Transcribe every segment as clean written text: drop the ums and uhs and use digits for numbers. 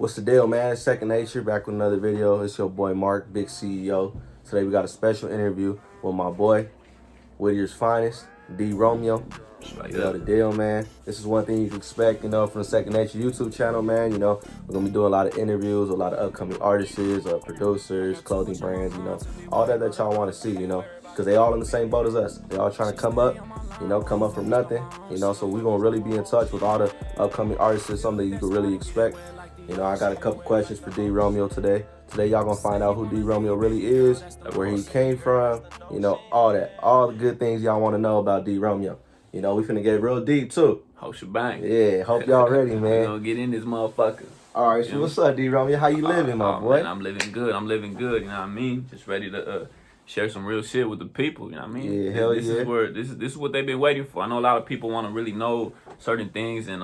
What's the deal, man? It's Second Nature, back with another video. It's your boy Mark, big CEO. Today we got a special interview with my boy, Whittier's finest, D ROMEO. You know the deal, man. This is one thing you can expect, from the Second Nature YouTube channel, man. We're gonna be doing a lot of interviews, a lot of upcoming artists, producers, clothing brands, all that y'all want to see, because they all in the same boat as us. They all trying to come up from nothing, so we're gonna really be in touch with all the upcoming artists, something that you can really expect. I got a couple questions for D ROMEO today. Today, y'all gonna find out who D ROMEO really is, where he came from, all that. All the good things y'all want to know about D ROMEO. We finna get real deep, too. Whole shebang. Yeah, hope y'all ready, man. We're gonna get in this motherfucker. All right, so what's up, D ROMEO? How you living, my boy? Man, I'm living good, you know what I mean? Just ready to share some real shit with the people, you know what I mean? Yeah, hell this yeah. This is what they've been waiting for. I know a lot of people want to really know certain things and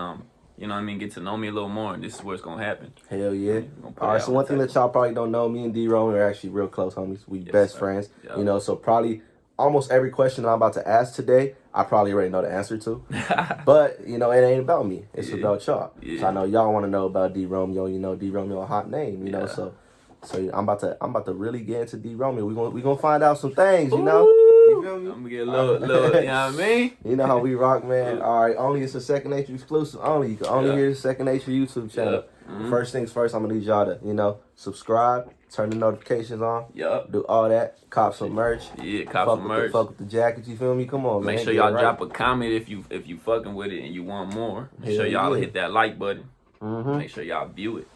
you know what I mean, get to know me a little more, and this is where it's gonna happen. Hell yeah. All right, so one thing that y'all probably don't know, me and D ROMEO are actually real close homies. We best friends, so probably almost every question that I'm about to ask today, I probably already know the answer to. But, it ain't about me. It's about y'all. Yeah. So I know y'all want to know about D ROMEO. D ROMEO a hot name, so I'm about to really get into D ROMEO. We gonna find out some things, You feel me? I'm gonna get a little, you know what I mean? You know how we rock, man. All right, only it's a Second Nature exclusive. Only you can only hear the Second Nature YouTube channel. First things first, I'm gonna need y'all to, subscribe, turn the notifications on. Do all that. Cop some merch. Yeah, cop some merch. Fuck with the jackets, you feel me? Come on, man. Make sure y'all drop a comment if you fucking with it and you want more. Make sure y'all hit that like button. Make sure y'all view it.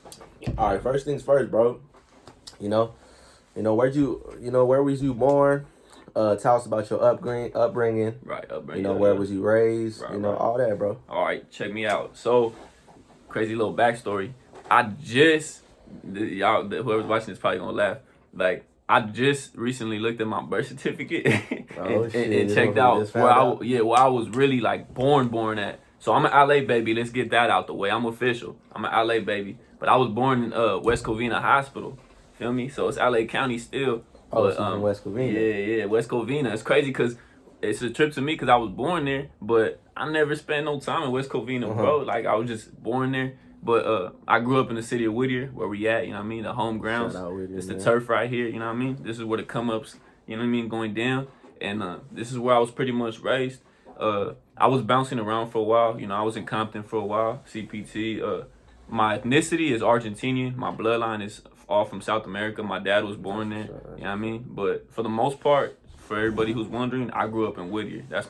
All right, first things first, bro. Where was you born? Tell us about your upbringing. Right, upbringing. Where was you raised? All that, bro. All right, check me out. So, crazy little backstory. Y'all, whoever's watching this probably gonna laugh. Like, I just recently looked at my birth certificate and checked out where I was really like born at. So I'm an LA baby. Let's get that out the way. I'm official. I'm an LA baby, but I was born in West Covina Hospital. Feel me? So it's LA County still. But, in West Covina. Yeah, West Covina. It's crazy because it's a trip to me because I was born there, but I never spent no time in West Covina, bro. Like, I was just born there. But I grew up in the city of Whittier, where we at, the home grounds. It's the turf right here, This is where the come-ups, going down. And this is where I was pretty much raised. I was bouncing around for a while. I was in Compton for a while, CPT. My ethnicity is Argentinian. My bloodline is all from South America. My dad was born there, But for the most part, for everybody who's wondering, I grew up in Whittier. That's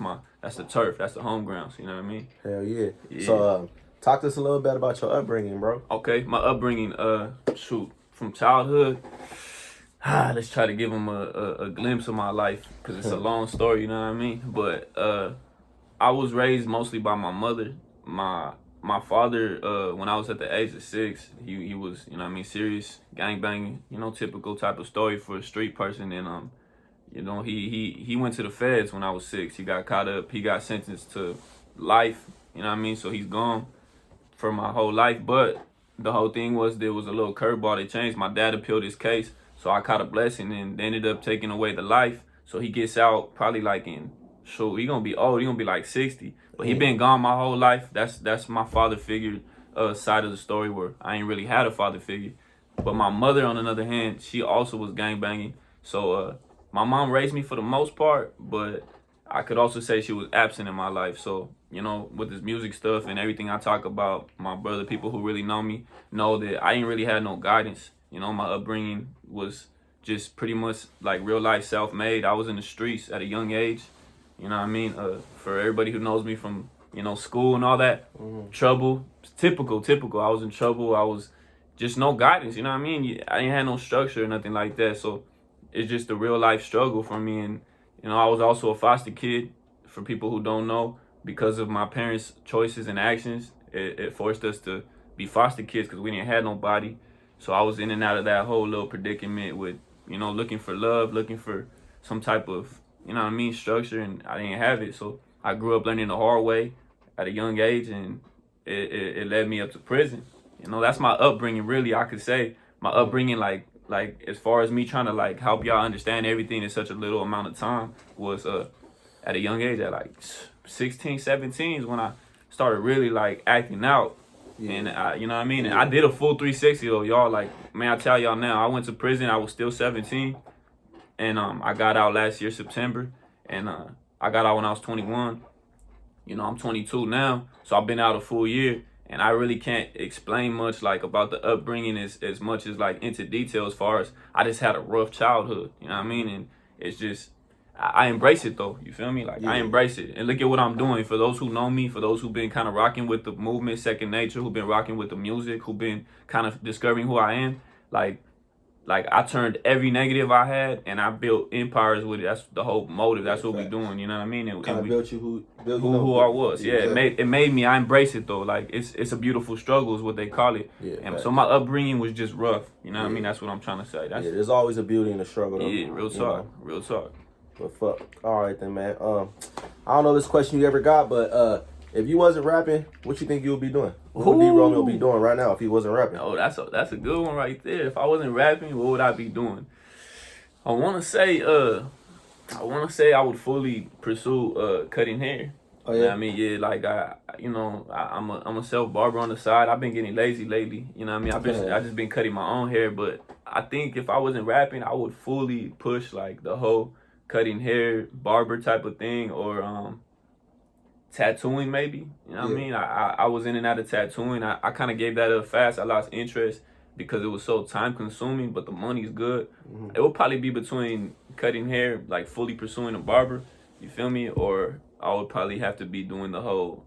the turf. That's the home grounds, you know what I mean? Hell yeah. So talk to us a little bit about your upbringing, bro. Okay, my upbringing, from childhood, let's try to give them a glimpse of my life, because it's a long story, you know what I mean? But I was raised mostly by my mother. My father, when I was at the age of 6, he was, serious gangbanging, typical type of story for a street person. And, he went to the feds when I was 6. He got caught up. He got sentenced to life, So he's gone for my whole life. But the whole thing was there was a little curveball that changed. My dad appealed his case, so I caught a blessing, and they ended up taking away the life. So he gets out probably like he gonna be old. He gonna be like 60. But he been gone my whole life. That's my father figure side of the story, where I ain't really had a father figure. But my mother, on the other hand, she also was gangbanging. So my mom raised me for the most part, but I could also say she was absent in my life. So, with this music stuff and everything I talk about, my brother, people who really know me, know that I ain't really had no guidance. My upbringing was just pretty much like real life self-made. I was in the streets at a young age. You know what I mean? For everybody who knows me from, school and all that, trouble, typical. I was in trouble. I was just no guidance, you know what I mean? I ain't had no structure or nothing like that. So it's just a real life struggle for me. And, I was also a foster kid, for people who don't know. Because of my parents' choices and actions, it forced us to be foster kids because we didn't have nobody. So I was in and out of that whole little predicament with, looking for love, looking for some type of, structure, and I didn't have it. So I grew up learning the hard way at a young age, and it led me up to prison. That's my upbringing, really. I could say my upbringing, like as far as me trying to like help y'all understand everything in such a little amount of time, was at a young age, at like 16, 17 is when I started really like acting out, And you know what I mean? And I did a full 360 though, y'all. Like, man, I tell y'all now, I went to prison. I was still 17, and I got out last year September, and I got out when I was 21. You know, I'm 22 now, so I've been out a full year, and I really can't explain much like about the upbringing as much as like into detail as far as I just had a rough childhood. You know what I mean? And it's just I embrace it though. You feel me? Like I embrace it. And look at what I'm doing. For those who know me, for those who've been kind of rocking with the movement, Second Nature, who've been rocking with the music, who've been kind of discovering who I am, like I turned every negative I had and I built empires with it. That's the whole motive. That's what we're doing. You know what I mean? And kind of built you who I was. Yeah, it made me. I embrace it though. Like it's a beautiful struggle is what they call it. Yeah, and so my upbringing was just rough. You know what I mean? That's what I'm trying to say. That's, there's always a beauty in the struggle. Though, yeah, real talk. Real talk. But fuck. All right then, man. I don't know this question you ever got, but if you wasn't rapping, what you think you would be doing? What would D Romeo be doing right now if he wasn't rapping? Oh, that's a good one right there. If I wasn't rapping, what would I be doing? I wanna say I would fully pursue cutting hair. Oh yeah. You know what I mean? Yeah, like I'm a self barber on the side. I've been getting lazy lately. You know what I mean? I just been cutting my own hair, but I think if I wasn't rapping, I would fully push like the whole cutting hair barber type of thing, or tattooing maybe. You know what I mean? I was in and out of tattooing. I kind of gave that up fast. I lost interest because it was so time consuming, but the money's good. It would probably be between cutting hair, like fully pursuing a barber, you feel me? Or I would probably have to be doing the whole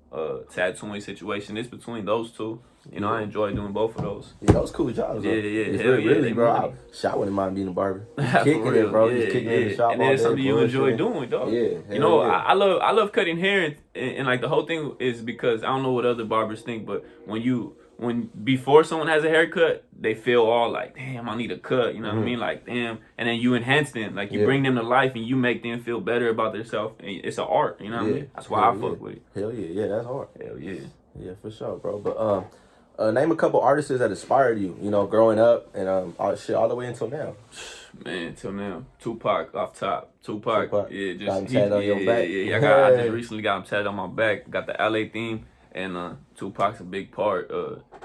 tattooing situation. It's between those two. You know, I enjoy doing both of those. Yeah, those cool jobs. Yeah, Really, bro. I wouldn't mind being a barber. Kicking it, bro. Just kicking in the shop. And then something you enjoy doing, dog. Yeah. You know, I love cutting hair, and like the whole thing is because I don't know what other barbers think, but when before someone has a haircut, they feel all like, damn, I need a cut. You know what I mean? Like, damn. And then you enhance them, like you bring them to life, and you make them feel better about themselves. It's an art. You know what I mean? That's why I fuck with it. Hell yeah, that's hard. Hell yeah. Yeah, for sure, bro. But name a couple artists that inspired you, you know, growing up and all the way until now. Man, till now, Tupac off top. Tupac. Yeah, just got him tatted on your back. Yeah. I just recently got him tatted on my back. Got the LA theme, and Tupac's a big part.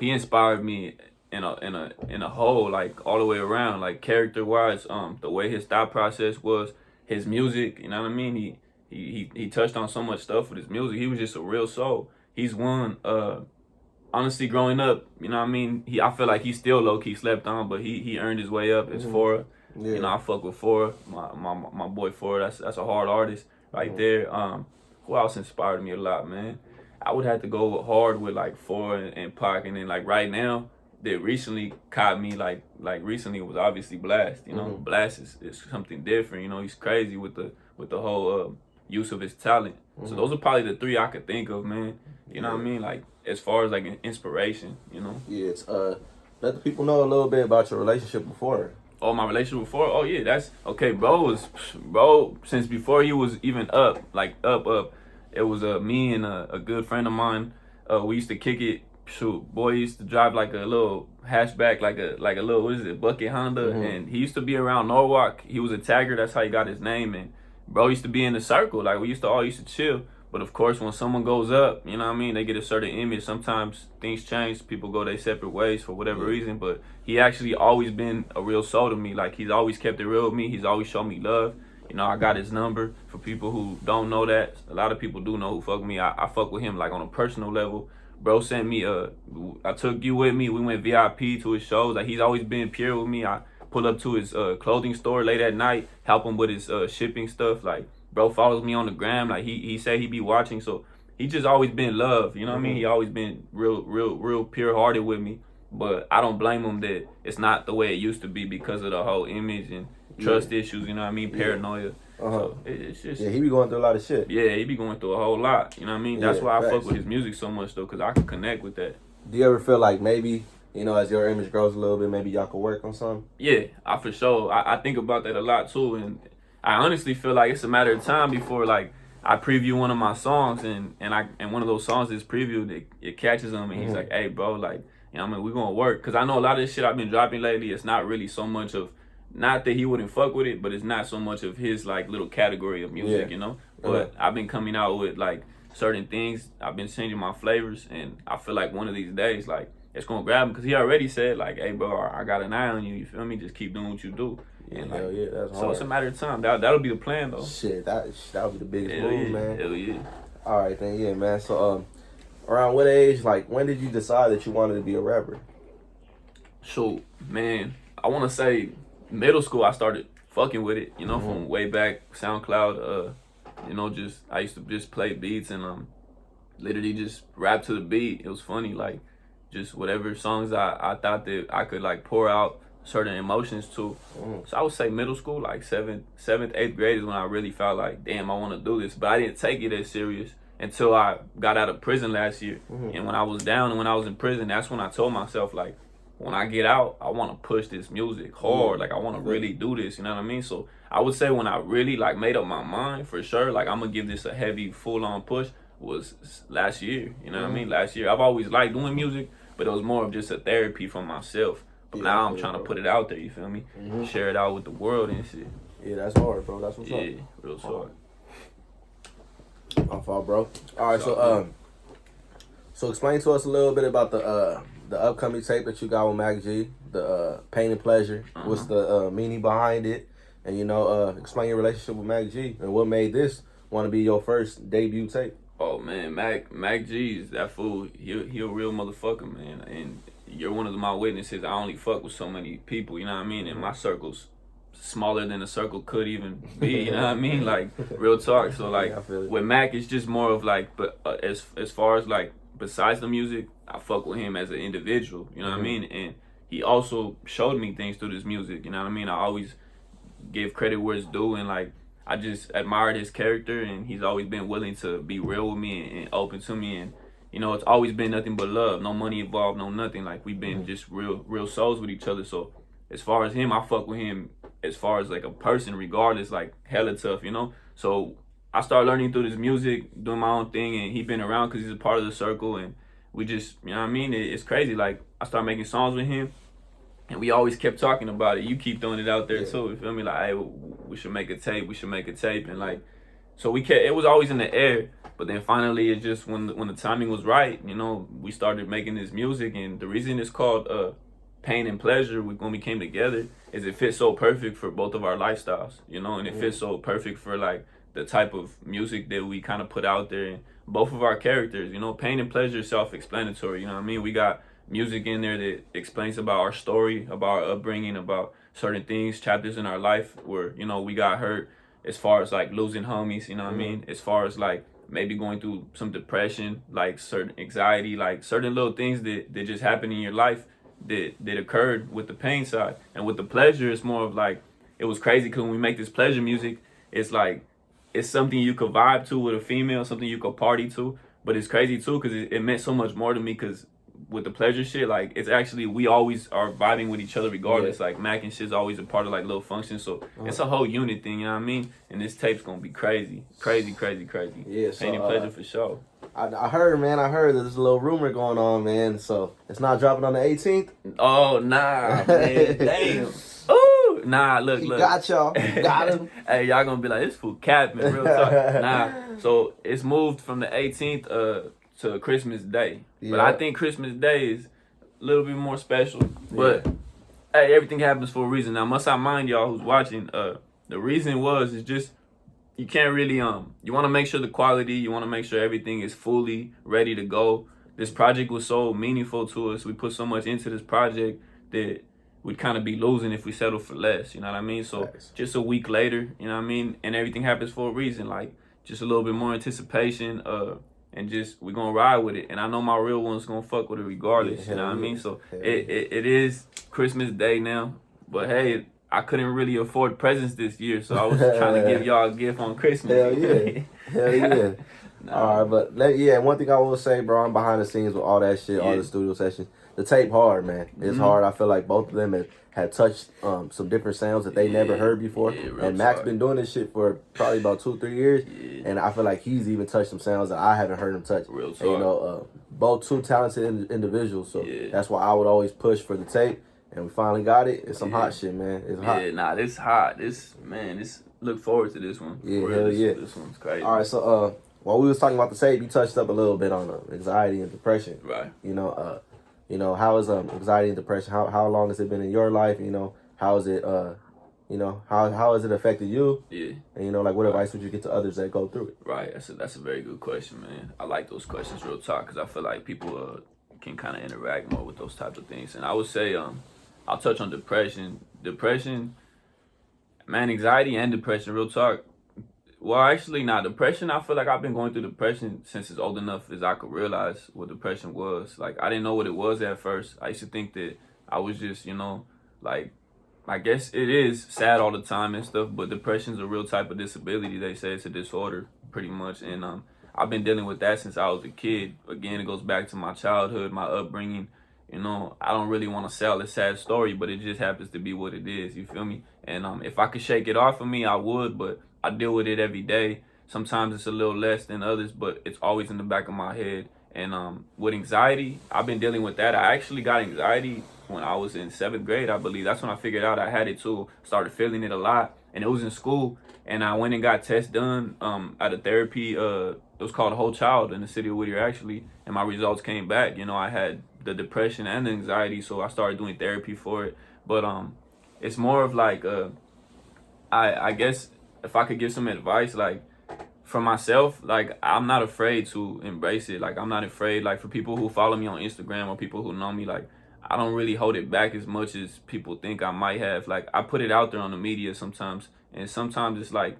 He inspired me in a whole, like all the way around, like character wise. The way his thought process was, his music. You know what I mean? He touched on so much stuff with his music. He was just a real soul. He's one. Honestly, growing up, you know what I mean? I feel like he still low-key slept on, but he earned his way up as Fora. Yeah. You know, I fuck with Fora, my boy Fora. That's a hard artist right there. Who else inspired me a lot, man? I would have to go hard with like Fora and Pac, and then like right now, that recently caught me like recently was obviously Blast. You know, Blast is something different. You know, he's crazy with the whole use of his talent. So those are probably the three I could think of, man. You know what I mean? Like, as far as like an inspiration, you know? Yeah, it's let the people know a little bit about your relationship before. Oh, my relationship before? Oh yeah, that's okay, bro, since before he was even up, it was me and a good friend of mine. We used to kick it. Shoot, boy used to drive like a little hatchback, like a little, what is it, bucket Honda, and he used to be around Norwalk. He was a tagger, that's how he got his name, and bro used to be in the circle, like we all used to chill. But of course, when someone goes up, you know what I mean, they get a certain image. Sometimes things change, people go their separate ways for whatever reason, but he actually always been a real soul to me. Like, he's always kept it real with me. He's always shown me love. You know, I got his number. For people who don't know that, a lot of people do know who fuck with me. I fuck with him like on a personal level. Bro sent me I took you with me. We went VIP to his shows. Like, he's always been pure with me. I pull up to his clothing store late at night, help him with his shipping stuff. Like, bro follows me on the gram. Like, he say he be watching, so he just always been love. You know what I mean? He always been real pure hearted with me. But I don't blame him that it's not the way it used to be because of the whole image and trust issues. You know what I mean? Paranoia. So it's just he be going through a lot of shit. Yeah, he be going through a whole lot. You know what I mean? That's why I fuck with his music so much though, because I can connect with that. Do you ever feel like maybe, you know, as your image grows a little bit, maybe y'all could work on something? Yeah, I for sure. I think about that a lot too, and I honestly feel like it's a matter of time before like I preview one of my songs and one of those songs is previewed, it catches him and he's like, hey bro, like, you know what I mean, we're gonna work. Cause I know a lot of this shit I've been dropping lately, it's not really so much of, not that he wouldn't fuck with it, but it's not so much of his like little category of music, you know? But I've been coming out with like certain things. I've been changing my flavors, and I feel like one of these days, like, it's gonna grab him, because he already said, like, hey, bro, I got an eye on you, you feel me? Just keep doing what you do. And Hell like, yeah, that's so hard. it's a matter of time. That'll be the plan, though. Shit, that'll be the biggest Hell move, yeah, man. hell yeah. All right, then, yeah, man. So, around what age, like, when did you decide that you wanted to be a rapper? So, man, I want to say middle school, I started fucking with it, you know, from way back, SoundCloud, you know, just, I used to just play beats and literally just rap to the beat. It was funny, like, just whatever songs I thought that I could, like, pour out certain emotions to. So I would say middle school, like seventh, 8th grade is when I really felt like, damn, I want to do this. But I didn't take it as serious until I got out of prison last year. And when I was down and when I was in prison, that's when I told myself, like, when I get out, I want to push this music hard. Like, I want to really do this, you know what I mean? So I would say when I really, like, made up my mind for sure, like, I'm going to give this a heavy, full-on push, was last year, you know what I mean? Last year. I've always liked doing music, but it was more of just a therapy for myself. But now I'm trying to put it out there, you feel me? Share it out with the world and shit. Yeah, that's hard, bro. That's what's up. Yeah, real hard. My fault, bro. All right, so explain to us a little bit about the upcoming tape that you got with Mac G, the Pain and Pleasure. What's the meaning behind it? And, you know, explain your relationship with Mac G and what made this want to be your first debut tape. Oh, man, Mac G is that fool. He a real motherfucker, man. And you're one of my witnesses. I only fuck with so many people, you know what I mean? And my circle's smaller than a circle could even be, you know what I mean? Like, real talk. So, like, with Mac, it's just more of, like, but as far as, like, besides the music, I fuck with him as an individual, you know what I mean? And he also showed me things through this music, you know what I mean? I always give credit where it's due, and, like, I just admired his character, and he's always been willing to be real with me and open to me, and you know, it's always been nothing but love, no money involved, no nothing. Like, we've been just real souls with each other. So as far as him, I fuck with him as far as like a person, regardless, like hella tough, you know? So I started learning through this music, doing my own thing, and he been around because he's a part of the circle, and we just, you know what I mean? It's crazy. Like, I started making songs with him, and we always kept talking about it. You keep throwing it out there too, you feel me? Like, hey, we should make a tape, and like, so it was always in the air. But then finally, it's just when the timing was right, you know, we started making this music. And the reason it's called Pain and Pleasure when we came together is it fits so perfect for both of our lifestyles, you know, and it fits so perfect for, like, the type of music that we kind of put out there. And both of our characters, you know, Pain and Pleasure is self-explanatory, you know what I mean? We got music in there that explains about our story, about our upbringing, about certain things, chapters in our life where, you know, we got hurt, as far as, like, losing homies, you know what I mean? As far as, like, maybe going through some depression, like certain anxiety, like certain little things that just happen in your life that occurred with the pain side. And with the pleasure, it's more of like, it was crazy because when we make this pleasure music, it's like, it's something you could vibe to with a female, something you could party to. But it's crazy too because it meant so much more to me because with the pleasure shit, like, it's actually, we always are vibing with each other regardless. Like, Mac and shit's always a part of, like, little functions. So it's a whole unit thing, you know what I mean? And this tape's gonna be crazy. Yeah, so, Pain and Pleasure for sure. I heard that there's a little rumor going on, man. So it's not dropping on the 18th? Oh, nah, man. Damn. Ooh, nah, look. He got y'all. Got him. Hey, y'all gonna be like, this fool capping, real talk. Nah, so it's moved from the 18th to Christmas Day. But I think Christmas Day is a little bit more special. But hey, everything happens for a reason. Now, must I mind y'all who's watching, the reason is just, you can't really, you want to make sure the quality, you want to make sure everything is fully ready to go. This project was so meaningful to us. We put so much into this project that we'd kind of be losing if we settle for less, you know what I mean? So just a week later, you know what I mean? And everything happens for a reason, like just a little bit more anticipation, and just, we're gonna ride with it. And I know my real one's gonna fuck with it regardless, you know what I mean? So it is Christmas Day now, but hey, I couldn't really afford presents this year, so I was trying to give y'all a gift on Christmas. Hell yeah. All right, but one thing I will say, bro, I'm behind the scenes with all that shit, all the studio sessions. The tape hard, man. It's hard. I feel like both of them had touched some different sounds that they never heard before. And Mac's been doing this shit for probably about 2-3 years. And I feel like he's even touched some sounds that I haven't heard him touch. Real talk. And, you know, both two talented individuals. So that's why I would always push for the tape. And we finally got it. It's some hot shit, man. It's hot. Yeah, nah, this hot. This look forward to this one. Yeah, hell yeah. This one's crazy. All right, so while we was talking about the tape, you touched up a little bit on anxiety and depression. Right. How is anxiety and depression? How long has it been in your life? How is it how has it affected you? Yeah. And like what advice would you get to others that go through it? Right. That's a very good question, man. I like those questions, real talk, because I feel like people can kind of interact more with those types of things. And I would say I'll touch on depression. Depression, man, anxiety and depression, real talk. Well, actually, not depression. I feel like I've been going through depression since as old enough as I could realize what depression was. Like, I didn't know what it was at first. I used to think that I was just, like, I guess it is sad all the time and stuff, but depression's a real type of disability. They say it's a disorder, pretty much. And I've been dealing with that since I was a kid. Again, it goes back to my childhood, my upbringing. I don't really want to sell a sad story, but it just happens to be what it is. You feel me? And if I could shake it off of me, I would, but I deal with it every day. Sometimes it's a little less than others, but it's always in the back of my head. And with anxiety, I've been dealing with that. I actually got anxiety when I was in 7th grade, I believe. That's when I figured out I had it too. Started feeling it a lot. And it was in school. And I went and got tests done at a therapy. It was called Whole Child in the city of Whittier, actually. And my results came back. I had the depression and the anxiety, so I started doing therapy for it. But it's more of like, I guess if I could give some advice, like, for myself, like, I'm not afraid to embrace it. Like, I'm not afraid, like, for people who follow me on Instagram or people who know me, like, I don't really hold it back as much as people think I might have. Like, I put it out there on the media sometimes, and sometimes it's like,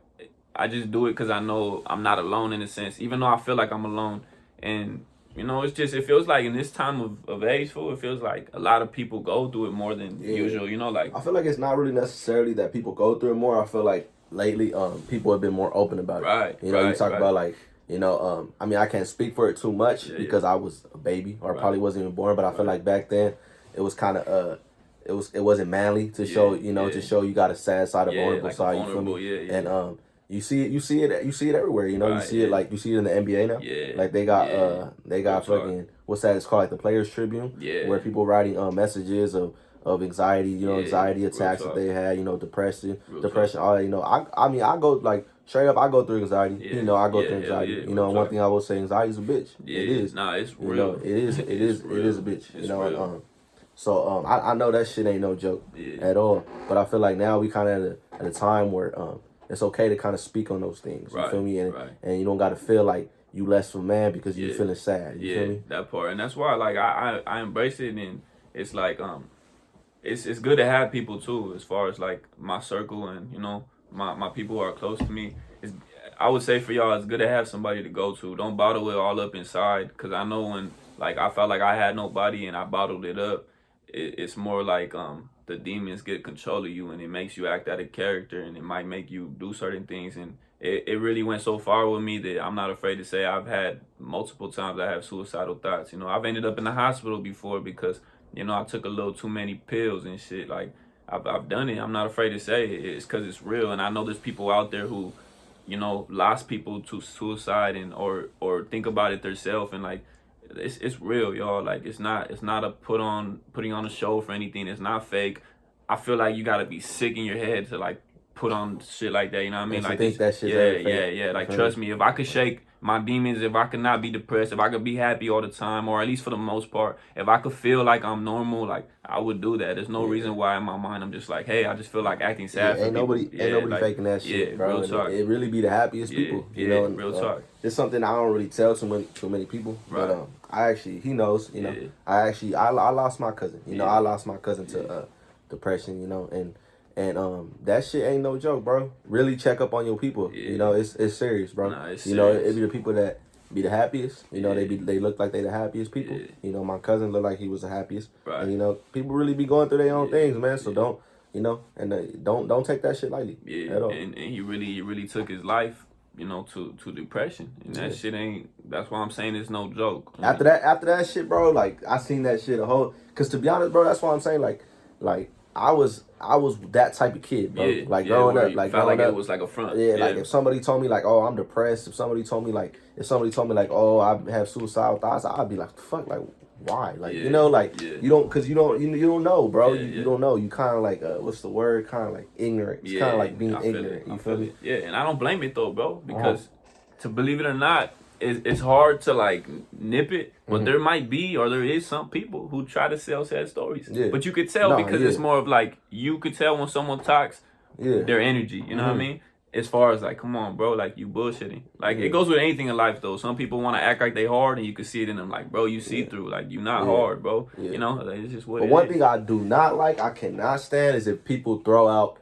I just do it because I know I'm not alone in a sense, even though I feel like I'm alone. And, it's just, it feels like in this time of age, it feels like a lot of people go through it more than usual, like. I feel like it's not really necessarily that people go through it more. I feel like lately, people have been more open about it. Right. You talk about like, I mean, I can't speak for it too much because I was a baby or probably wasn't even born, but I feel like back then it was kind of, it wasn't manly to show, to show you got a sad side, a vulnerable side, you feel me? And, you see it everywhere, you see it like, you see it in the NBA now. Yeah. Like they got fucking, what's that? It's called like the Players Tribune. Yeah. Where people writing messages of anxiety, anxiety attacks that they had, depression, all that, I mean, I go like straight up, I go through anxiety. I go through anxiety. And one thing I will say, anxiety is a bitch. Yeah. It is. Nah, it's real. It is a bitch. It's real. So I know that shit ain't no joke at all. But I feel like now we kind of at a time where it's okay to kind of speak on those things. You feel me? And you don't got to feel like you less of a man because you're feeling sad. You feel me? That part. And that's why like I embrace it, and it's like it's good to have people too, as far as like my circle and my people who are close to me. I would say for y'all, it's good to have somebody to go to. Don't bottle it all up inside, because I know when like I felt like I had nobody and I bottled it up, it's more like the demons get control of you, and it makes you act out of character, and it might make you do certain things. And it really went so far with me that I'm not afraid to say I've had multiple times I have suicidal thoughts. I've ended up in the hospital before because I took a little too many pills and shit. Like, I've done it. I'm not afraid to say it. It's because it's real. And I know there's people out there who, lost people to suicide and or think about it themselves. And like, it's real, y'all. Like, it's not a putting on a show for anything. It's not fake. I feel like you gotta be sick in your head to like put on shit like that. You know what I mean? Like, think that shit. Yeah. Like, trust me, if I could shake my demons, if I could not be depressed, if I could be happy all the time, or at least for the most part, if I could feel like I'm normal, like, I would do that. There's no reason why in my mind I'm just like, hey, I just feel like acting sad for ain't people. Nobody like, faking that shit, bro. Real talk. It really be the happiest people. Real talk. It's something I don't really tell too many people. Right. But I actually, he knows, I lost my cousin. I lost my cousin to depression, and that shit ain't no joke, bro. Really check up on your people. It's serious, bro. Nah, it's serious. It be the people that be the happiest. They look like they the happiest people. My cousin looked like he was the happiest. Right. And people really be going through their own things, man. So don't don't take that shit lightly. At all. And he really took his life, to depression. And that shit ain't. That's why I'm saying it's no joke. After that shit, bro, like, I seen that shit cause to be honest, bro, that's why I'm saying like I was that type of kid, bro. Growing up, like it was like a front. Like if somebody told me like, oh, I'm depressed, if somebody told me like, oh, I have suicidal thoughts, I'd be like, fuck, like, why? Like, you don't, cause you don't know, bro. You don't know. You kind of like, what's the word? Kind of like ignorant. It's kind of like being ignorant. You feel me? Yeah, and I don't blame it though, bro, because to believe it or not, it's hard to like nip it, but there might be or there is some people who try to sell sad stories. Yeah. But you could tell because it's more of like you could tell when someone talks their energy. You know what I mean? As far as like, come on, bro, like you bullshitting. Like it goes with anything in life though. Some people want to act like they hard, and you can see it in them. Like, bro, you see through. Like you not hard, bro. You know, like, it's just what. But one thing I do not like, I cannot stand, is if people throw out,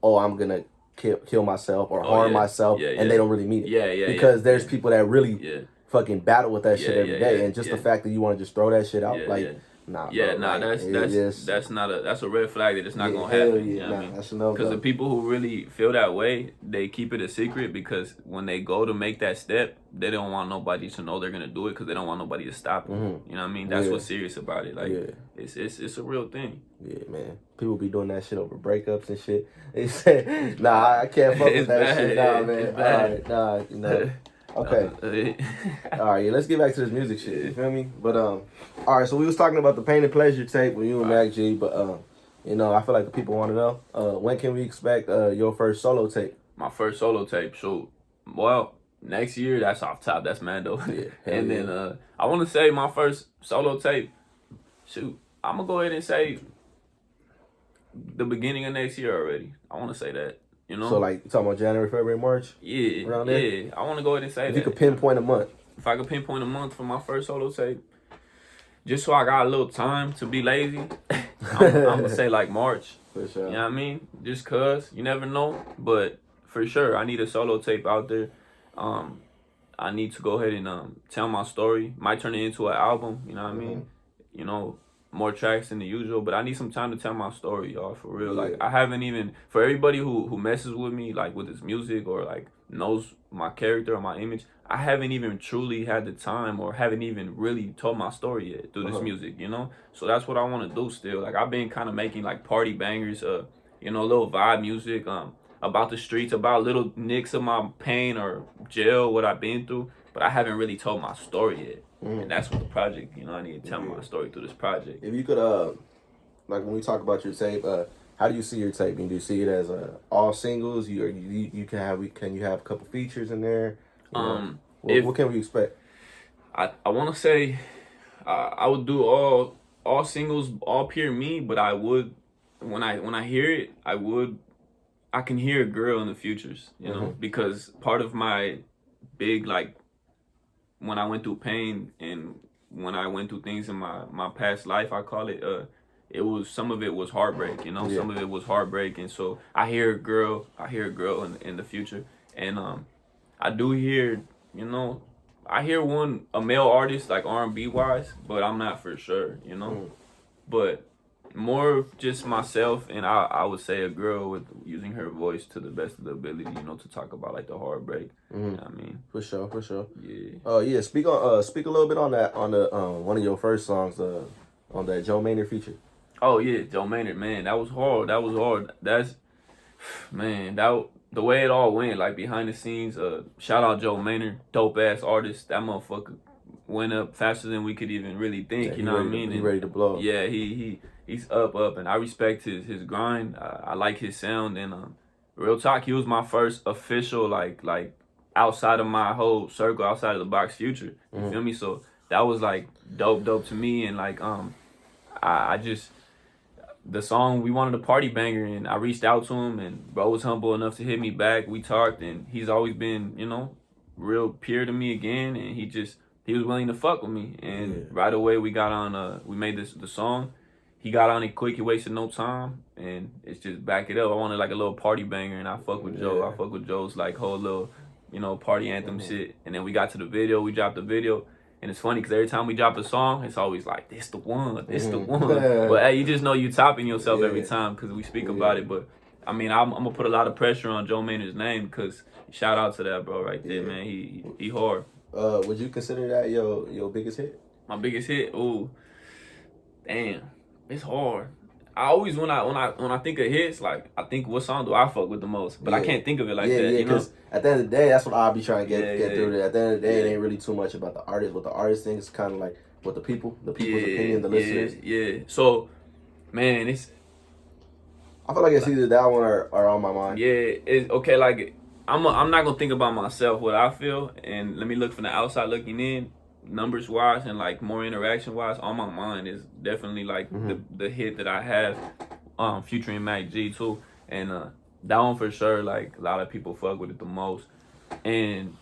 "Oh, I'm gonna kill myself or harm myself," and they don't really mean it. Because there's people that really fucking battle with that shit every day, and just the fact that you want to just throw that shit out, like. Nah, bro, that's a red flag that it's not gonna happen. You know what I mean? Because the people who really feel that way, they keep it a secret because when they go to make that step, they don't want nobody to know they're gonna do it because they don't want nobody to stop them. You know what I mean? That's what's serious about it. Like it's a real thing. Yeah, man. People be doing that shit over breakups and shit. They say, nah, I can't fuck with that shit. Nah, man. All right, nah, you know. Okay. All right, let's get back to this music shit. You feel me? But all right. So we was talking about the Pain and Pleasure tape with you and Mac G. But you know, I feel like the people want to know when can we expect your first solo tape? My first solo tape, shoot. Well, next year. That's off top. That's Mando. And then I want to say my first solo tape. Shoot, I'm gonna go ahead and say the beginning of next year already. I want to say that. You know? So like you talking about January, February, March? Yeah, around there? Yeah. I want to go ahead and say if that. You could pinpoint a month. If I could pinpoint a month for my first solo tape, just so I got a little time to be lazy, I'm gonna say like March. For sure. You know what I mean? Just cause you never know, but for sure I need a solo tape out there. I need to go ahead and tell my story. Might turn it into an album. You know what I mean? You know. More tracks than the usual, but I need some time to tell my story, y'all, for real. Like, I haven't even, for everybody who messes with me, like, with this music or, like, knows my character or my image, I haven't even truly had the time or haven't even really told my story yet through this music, you know? So that's what I want to do still. Like, I've been kind of making, like, party bangers, you know, little vibe music, about the streets, about little nicks of my pain or jail, what I've been through, but I haven't really told my story yet. And that's what the project, you know, I need to tell my story through this project. If you could, like when we talk about your tape, how do you see your tape? Do you see it as all singles? You can you have a couple features in there? What can we expect? I want to say I would do all singles, all pure me, but I would when I hear it, I can hear a girl in the futures, you know, because part of my big like. When I went through pain and when I went through things in my past life, I call it, it was, some of it was heartbreak, you know, some of it was heartbreak. And so I hear a girl in the future. And I do hear, you know, I hear a male artist like R&B wise, but I'm not for sure, you know, but more of just myself, and I would say a girl with using her voice to the best of the ability, you know, to talk about like the heartbreak. You know what I mean? For sure. Yeah. Speak a little bit on that, on the one of your first songs, on that Joe Maynard feature. Oh yeah, Joe Maynard, man, that was hard. That's, man, the way it all went, like behind the scenes. Shout out Joe Maynard, dope ass artist. That motherfucker went up faster than we could even really think. You know what I mean? He's ready to blow. Yeah, he's up, and I respect his grind. I like his sound, and real talk, he was my first official like outside of my whole circle, outside of the box Future. You feel me? So that was like dope to me, and like I just, the song, we wanted a party banger, and I reached out to him, and bro was humble enough to hit me back. We talked, and he's always been, you know, real pure to me again, and he was willing to fuck with me, and right away we got on. We made the song. He got on it quick. He wasted no time, and it's just back it up. I wanted like a little party banger, and I fuck with Joe. I fuck with Joe's like whole little, you know, party anthem shit. And then we got to the video. We dropped the video, and it's funny because every time we drop a song, it's always like, this the one. But hey, you just know you topping yourself every time because we speak about it. But I mean, I'm gonna put a lot of pressure on Joe Maynard's name because shout out to that bro right there, man. He hard. Would you consider that your biggest hit? My biggest hit? Ooh, damn, it's hard. I always when I think of hits, like I think what song do I fuck with the most, but I can't think of it like that. Yeah, you know? Because at the end of the day, that's what I'll be trying to get through. At the end of the day, it ain't really too much about the artist. What the artist thinks is kind of like what the people's opinion, the listeners. Yeah. So, man, I feel like it's either that one or On My Mind. Yeah, it's okay. Like I'm not gonna think about myself, what I feel, and let me look from the outside looking in, numbers wise and like more interaction wise. On my mind is definitely like the hit that I have, featuring Mac G too, and that one for sure. Like a lot of people fuck with it the most, and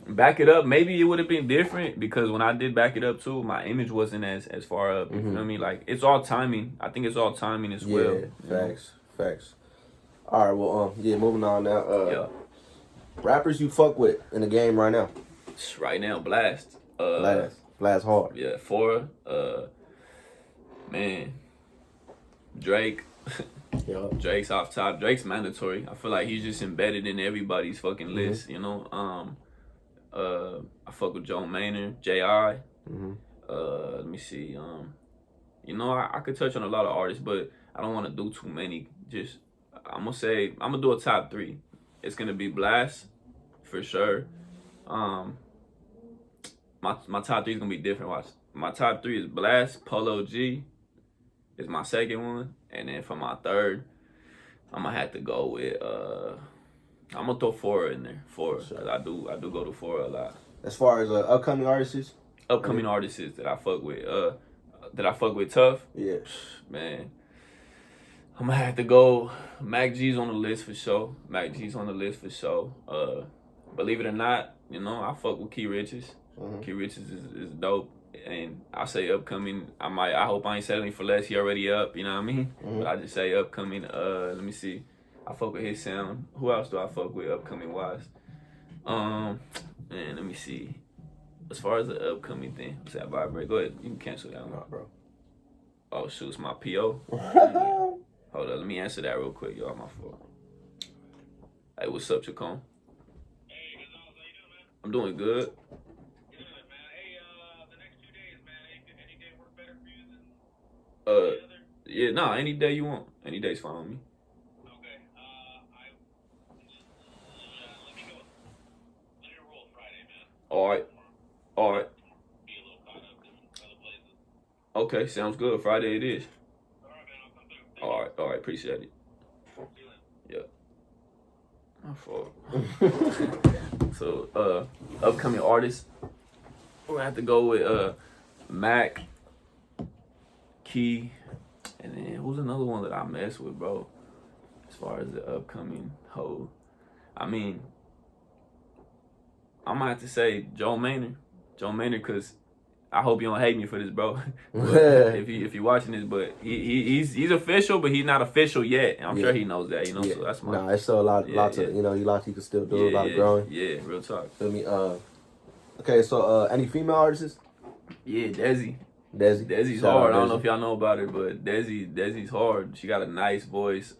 back it up. Maybe it would have been different because when I did back it up too, my image wasn't as far up. You feel me? Like it's all timing. I think it's all timing as well. Facts. All right, well, yeah, moving on now. Yeah. Rappers you fuck with in the game right now? Right now, Blast. Blast hard. Yeah, Fora. Man, Drake. Yeah. Drake's off top. Drake's mandatory. I feel like he's just embedded in everybody's fucking list. You know. I fuck with Joe Maynard, J.I. Let me see. You know, I could touch on a lot of artists, but I don't want to do too many. Just I'm gonna do a top 3. It's gonna be Blast, for sure. My top 3 is gonna be different. Watch. My top 3 is Blast, Polo G is my second one, and then for my third, I'm gonna have to go with I'm gonna throw Fora in there. Fora, sure. I do go to Fora a lot. As far as upcoming artists, artists that I fuck with, tough. Yeah, man. I'm gonna have to go. Mac G's on the list for sure. Believe it or not, you know, I fuck with Key Riches. Key Riches is dope. And I say upcoming, I hope I ain't settling for less. He already up, you know what I mean? But I just say upcoming, let me see. I fuck with his sound. Who else do I fuck with upcoming wise? Man, let me see. As far as the upcoming thing, what's that vibrate? Go ahead, you can cancel that one. Nah, bro. Oh shoot, it's my PO. Hold on, let me answer that real quick, y'all. My fault. Hey, what's up, Chacon? Hey, how you doing, man? I'm doing good. Good, man. Hey, the next 2 days, man. Any day work better for you than any other? Yeah, nah, any day you want. Any day's fine with me. Okay. Let me go. Let me roll Friday, man. All right. Be a little caught up in other places. Okay, sounds good. Friday it is. All right, man. I'll come through. All right, appreciate it. See you later. Yeah. My fault. So, upcoming artists, we're gonna have to go with Mac, Key, and then who's another one that I mess with, bro? As far as the upcoming whole, I mean, I'm gonna have to say Joe Maynard, cause I hope you don't hate me for this, bro. if you're watching this, but he's official, but he's not official yet. And I'm sure he knows that, you know. So that's my. Nah, it's still a lot to, you know, he can still do a lot of growing. Yeah, real talk. Feel me? Okay, so any female artists? Yeah, Desi. Desi's hard. I don't know if y'all know about her, but Desi's hard. She got a nice voice.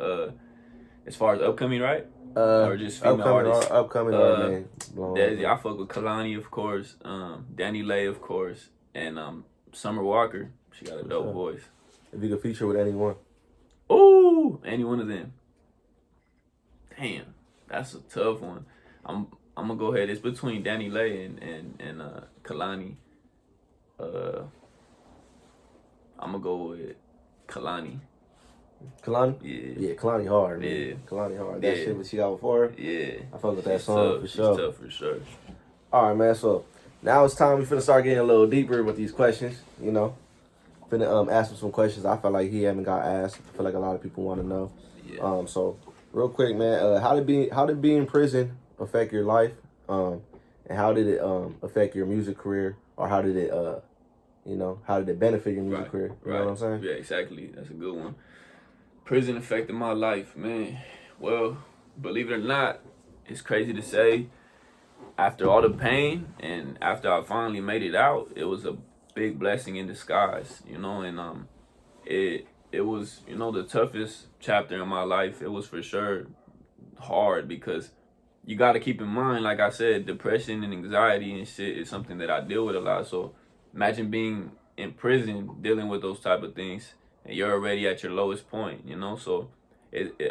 As far as upcoming, right? Or just female artists? Upcoming man. Desi, I fuck with Kalani, of course. Danny Lay, of course. And Summer Walker. She got a dope voice. If you could feature with anyone. Ooh, any one of them. Damn, that's a tough one. I'm gonna go ahead. It's between Danny Lay and Kalani. I'm gonna go with Kalani. Kalani? Yeah, Kalani hard, man. Yeah. Kalani hard. That shit what she got before her. Yeah. I fuck with that song for sure. She's tough for sure. All right, man. So now it's time we finna start getting a little deeper with these questions. You know, finna ask him some questions I feel like he haven't got asked. I feel like a lot of people want to know. Yeah. So real quick, man. How did being in prison affect your life? And how did it affect your music career? Or how did it how did it benefit your music career? You know what I'm saying? Yeah, exactly. That's a good one. Prison affected my life, man. Well, believe it or not, it's crazy to say. After all the pain and after I finally made it out, it was a big blessing in disguise, you know. And it was, you know, the toughest chapter in my life. It was for sure hard because you got to keep in mind, like I said, depression and anxiety and shit is something that I deal with a lot. So imagine being in prison dealing with those type of things and you're already at your lowest point, you know. So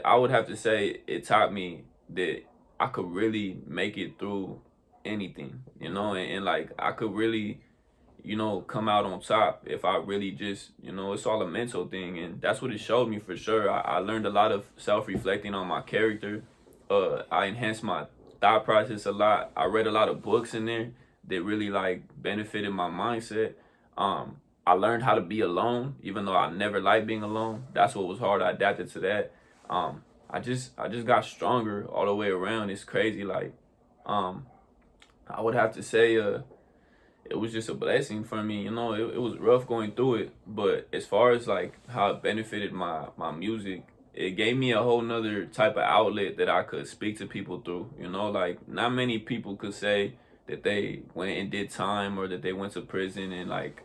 I would have to say it taught me that I could really make it through anything, you know, and like I could really, you know, come out on top if I really just, you know, it's all a mental thing. And that's what it showed me for sure. I learned a lot of self-reflecting on my character. I enhanced my thought process a lot. I read a lot of books in there that really like benefited my mindset. I learned how to be alone, even though I never liked being alone. That's what was hard. I adapted to that. I just got stronger all the way around. It's crazy. Like, I would have to say, it was just a blessing for me. You know, it was rough going through it, but as far as like how it benefited my music, it gave me a whole nother type of outlet that I could speak to people through. You know, like not many people could say that they went and did time or that they went to prison and like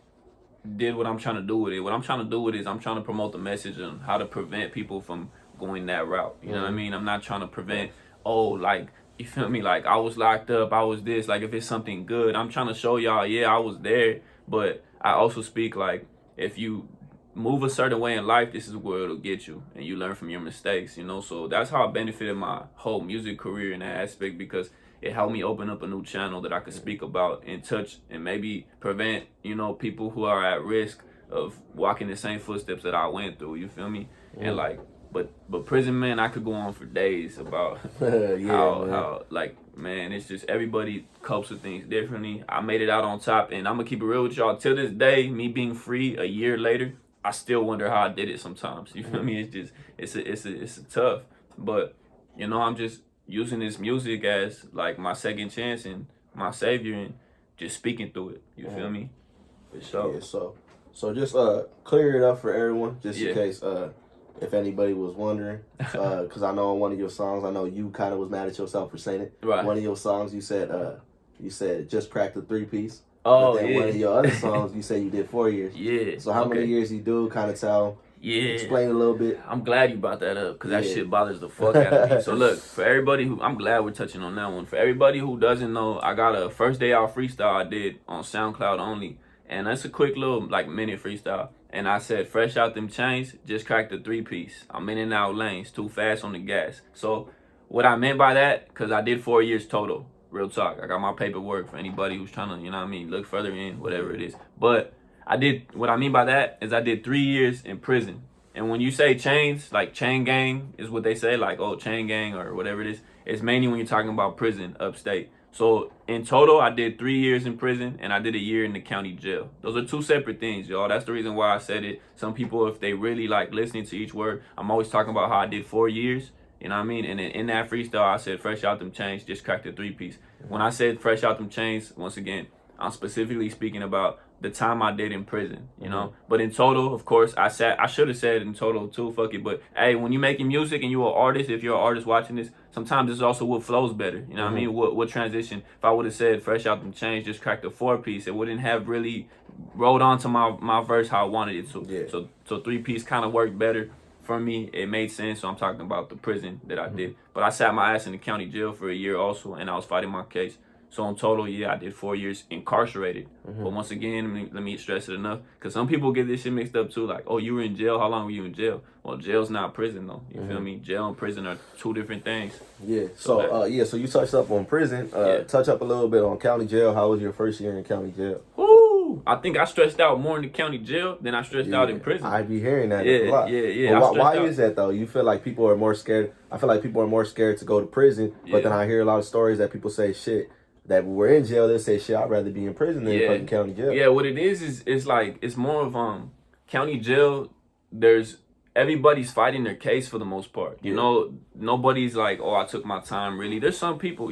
did what I'm trying to do with it. What I'm trying to do with it is I'm trying to promote the message on how to prevent people from going that route. You know what I mean? I'm not trying to prevent, oh, like, you feel me? Like, I was locked up, I was this. Like, if it's something good, I'm trying to show y'all, yeah, I was there. But I also speak, like, if you move a certain way in life, this is where it'll get you. And you learn from your mistakes, you know? So that's how I benefited my whole music career in that aspect, because it helped me open up a new channel that I could speak about and touch and maybe prevent, you know, people who are at risk of walking the same footsteps that I went through, you feel me? And like, but prison, man, I could go on for days about how like, man, it's just everybody copes with things differently. I made it out on top, and I'm gonna keep it real with y'all. Till this day, me being free a year later, I still wonder how I did it sometimes. You feel me? It's just it's a tough, but you know, I'm just using this music as like my second chance and my savior, and just speaking through it. You feel me? For sure. Yeah, so just clear it up for everyone, just in case if anybody was wondering, because I know on one of your songs, I know you kind of was mad at yourself for saying it. Right. One of your songs, you said just cracked the 3-piece. Oh, but then yeah. one of your other songs, you said you did 4 years. Yeah. So how many years you do? Kind of tell. Yeah. Explain a little bit. I'm glad you brought that up, because that shit bothers the fuck out of me. So look, for everybody who, I'm glad we're touching on that one. For everybody who doesn't know, I got a first day out freestyle I did on SoundCloud only. And that's a quick little like minute freestyle. And I said, fresh out them chains, just cracked the 3-piece. I'm in and out lanes, too fast on the gas. So what I meant by that, because I did 4 years total. Real talk. I got my paperwork for anybody who's trying to, you know what I mean, look further in, whatever it is. But what I mean by that is I did 3 years in prison. And when you say chains, like chain gang is what they say, like, oh, chain gang or whatever it is, it's mainly when you're talking about prison upstate. So in total, I did 3 years in prison and I did a year in the county jail. Those are two separate things, y'all. That's the reason why I said it. Some people, if they really like listening to each word, I'm always talking about how I did 4 years. You know what I mean? And then in that freestyle, I said, fresh out them chains, just cracked the 3-piece. When I said fresh out them chains, once again, I'm specifically speaking about the time I did in prison, you know? But in total, of course, I should have said in total too, fuck it. But hey, when you making music and you're an artist, if you're an artist watching this, sometimes it's also what flows better. You know what I mean? What transition. If I would have said fresh out them chains, just cracked a 4-piece, it wouldn't have really rolled onto my verse how I wanted it to. Yeah. So 3-piece kind of worked better for me. It made sense. So I'm talking about the prison that I did. But I sat my ass in the county jail for a year also, and I was fighting my case. So in total, yeah, I did 4 years incarcerated. But once again, let me stress it enough, because some people get this shit mixed up too. Like, oh, you were in jail. How long were you in jail? Well, jail's not prison though. You feel me? Jail and prison are two different things. Yeah. So so you touched up on prison. Touch up a little bit on county jail. How was your first year in county jail? Woo! I think I stressed out more in the county jail than I stressed out in prison. I be hearing that Yeah, a lot. yeah. But why is that though? You feel like people are more scared? I feel like people are more scared to go to prison. But then I hear a lot of stories that people say shit. That we're in jail, they say, shit, I'd rather be in prison than in fucking county jail. Yeah, what it is it's like, it's more of county jail. There's everybody's fighting their case for the most part. You know, nobody's like, oh, I took my time. Really, there's some people,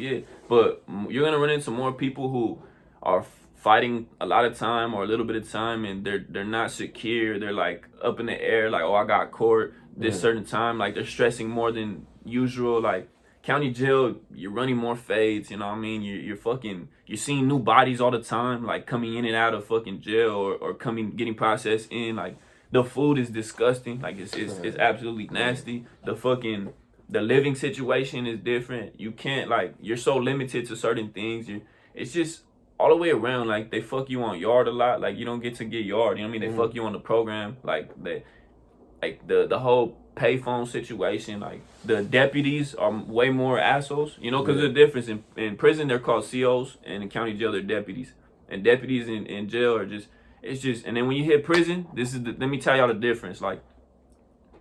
but you're gonna run into more people who are fighting a lot of time or a little bit of time, and they're not secure. They're like up in the air, like, oh, I got court this certain time. Like, they're stressing more than usual. Like, county jail, you're running more fades, you know what I mean? You're seeing new bodies all the time, like coming in and out of fucking jail or getting processed in. Like, the food is disgusting. Like, it's absolutely nasty. The living situation is different. You can't, like, you're so limited to certain things. It's just all the way around. Like, they fuck you on yard a lot. Like, you don't get to get yard. You know what I mean? They fuck you on the program. Like, the whole payphone situation, like, the deputies are way more assholes, you know, because there's a difference. In prison, they're called COs, and in county jail, they're deputies. And deputies in jail are just, and then when you hit prison, let me tell y'all the difference. Like,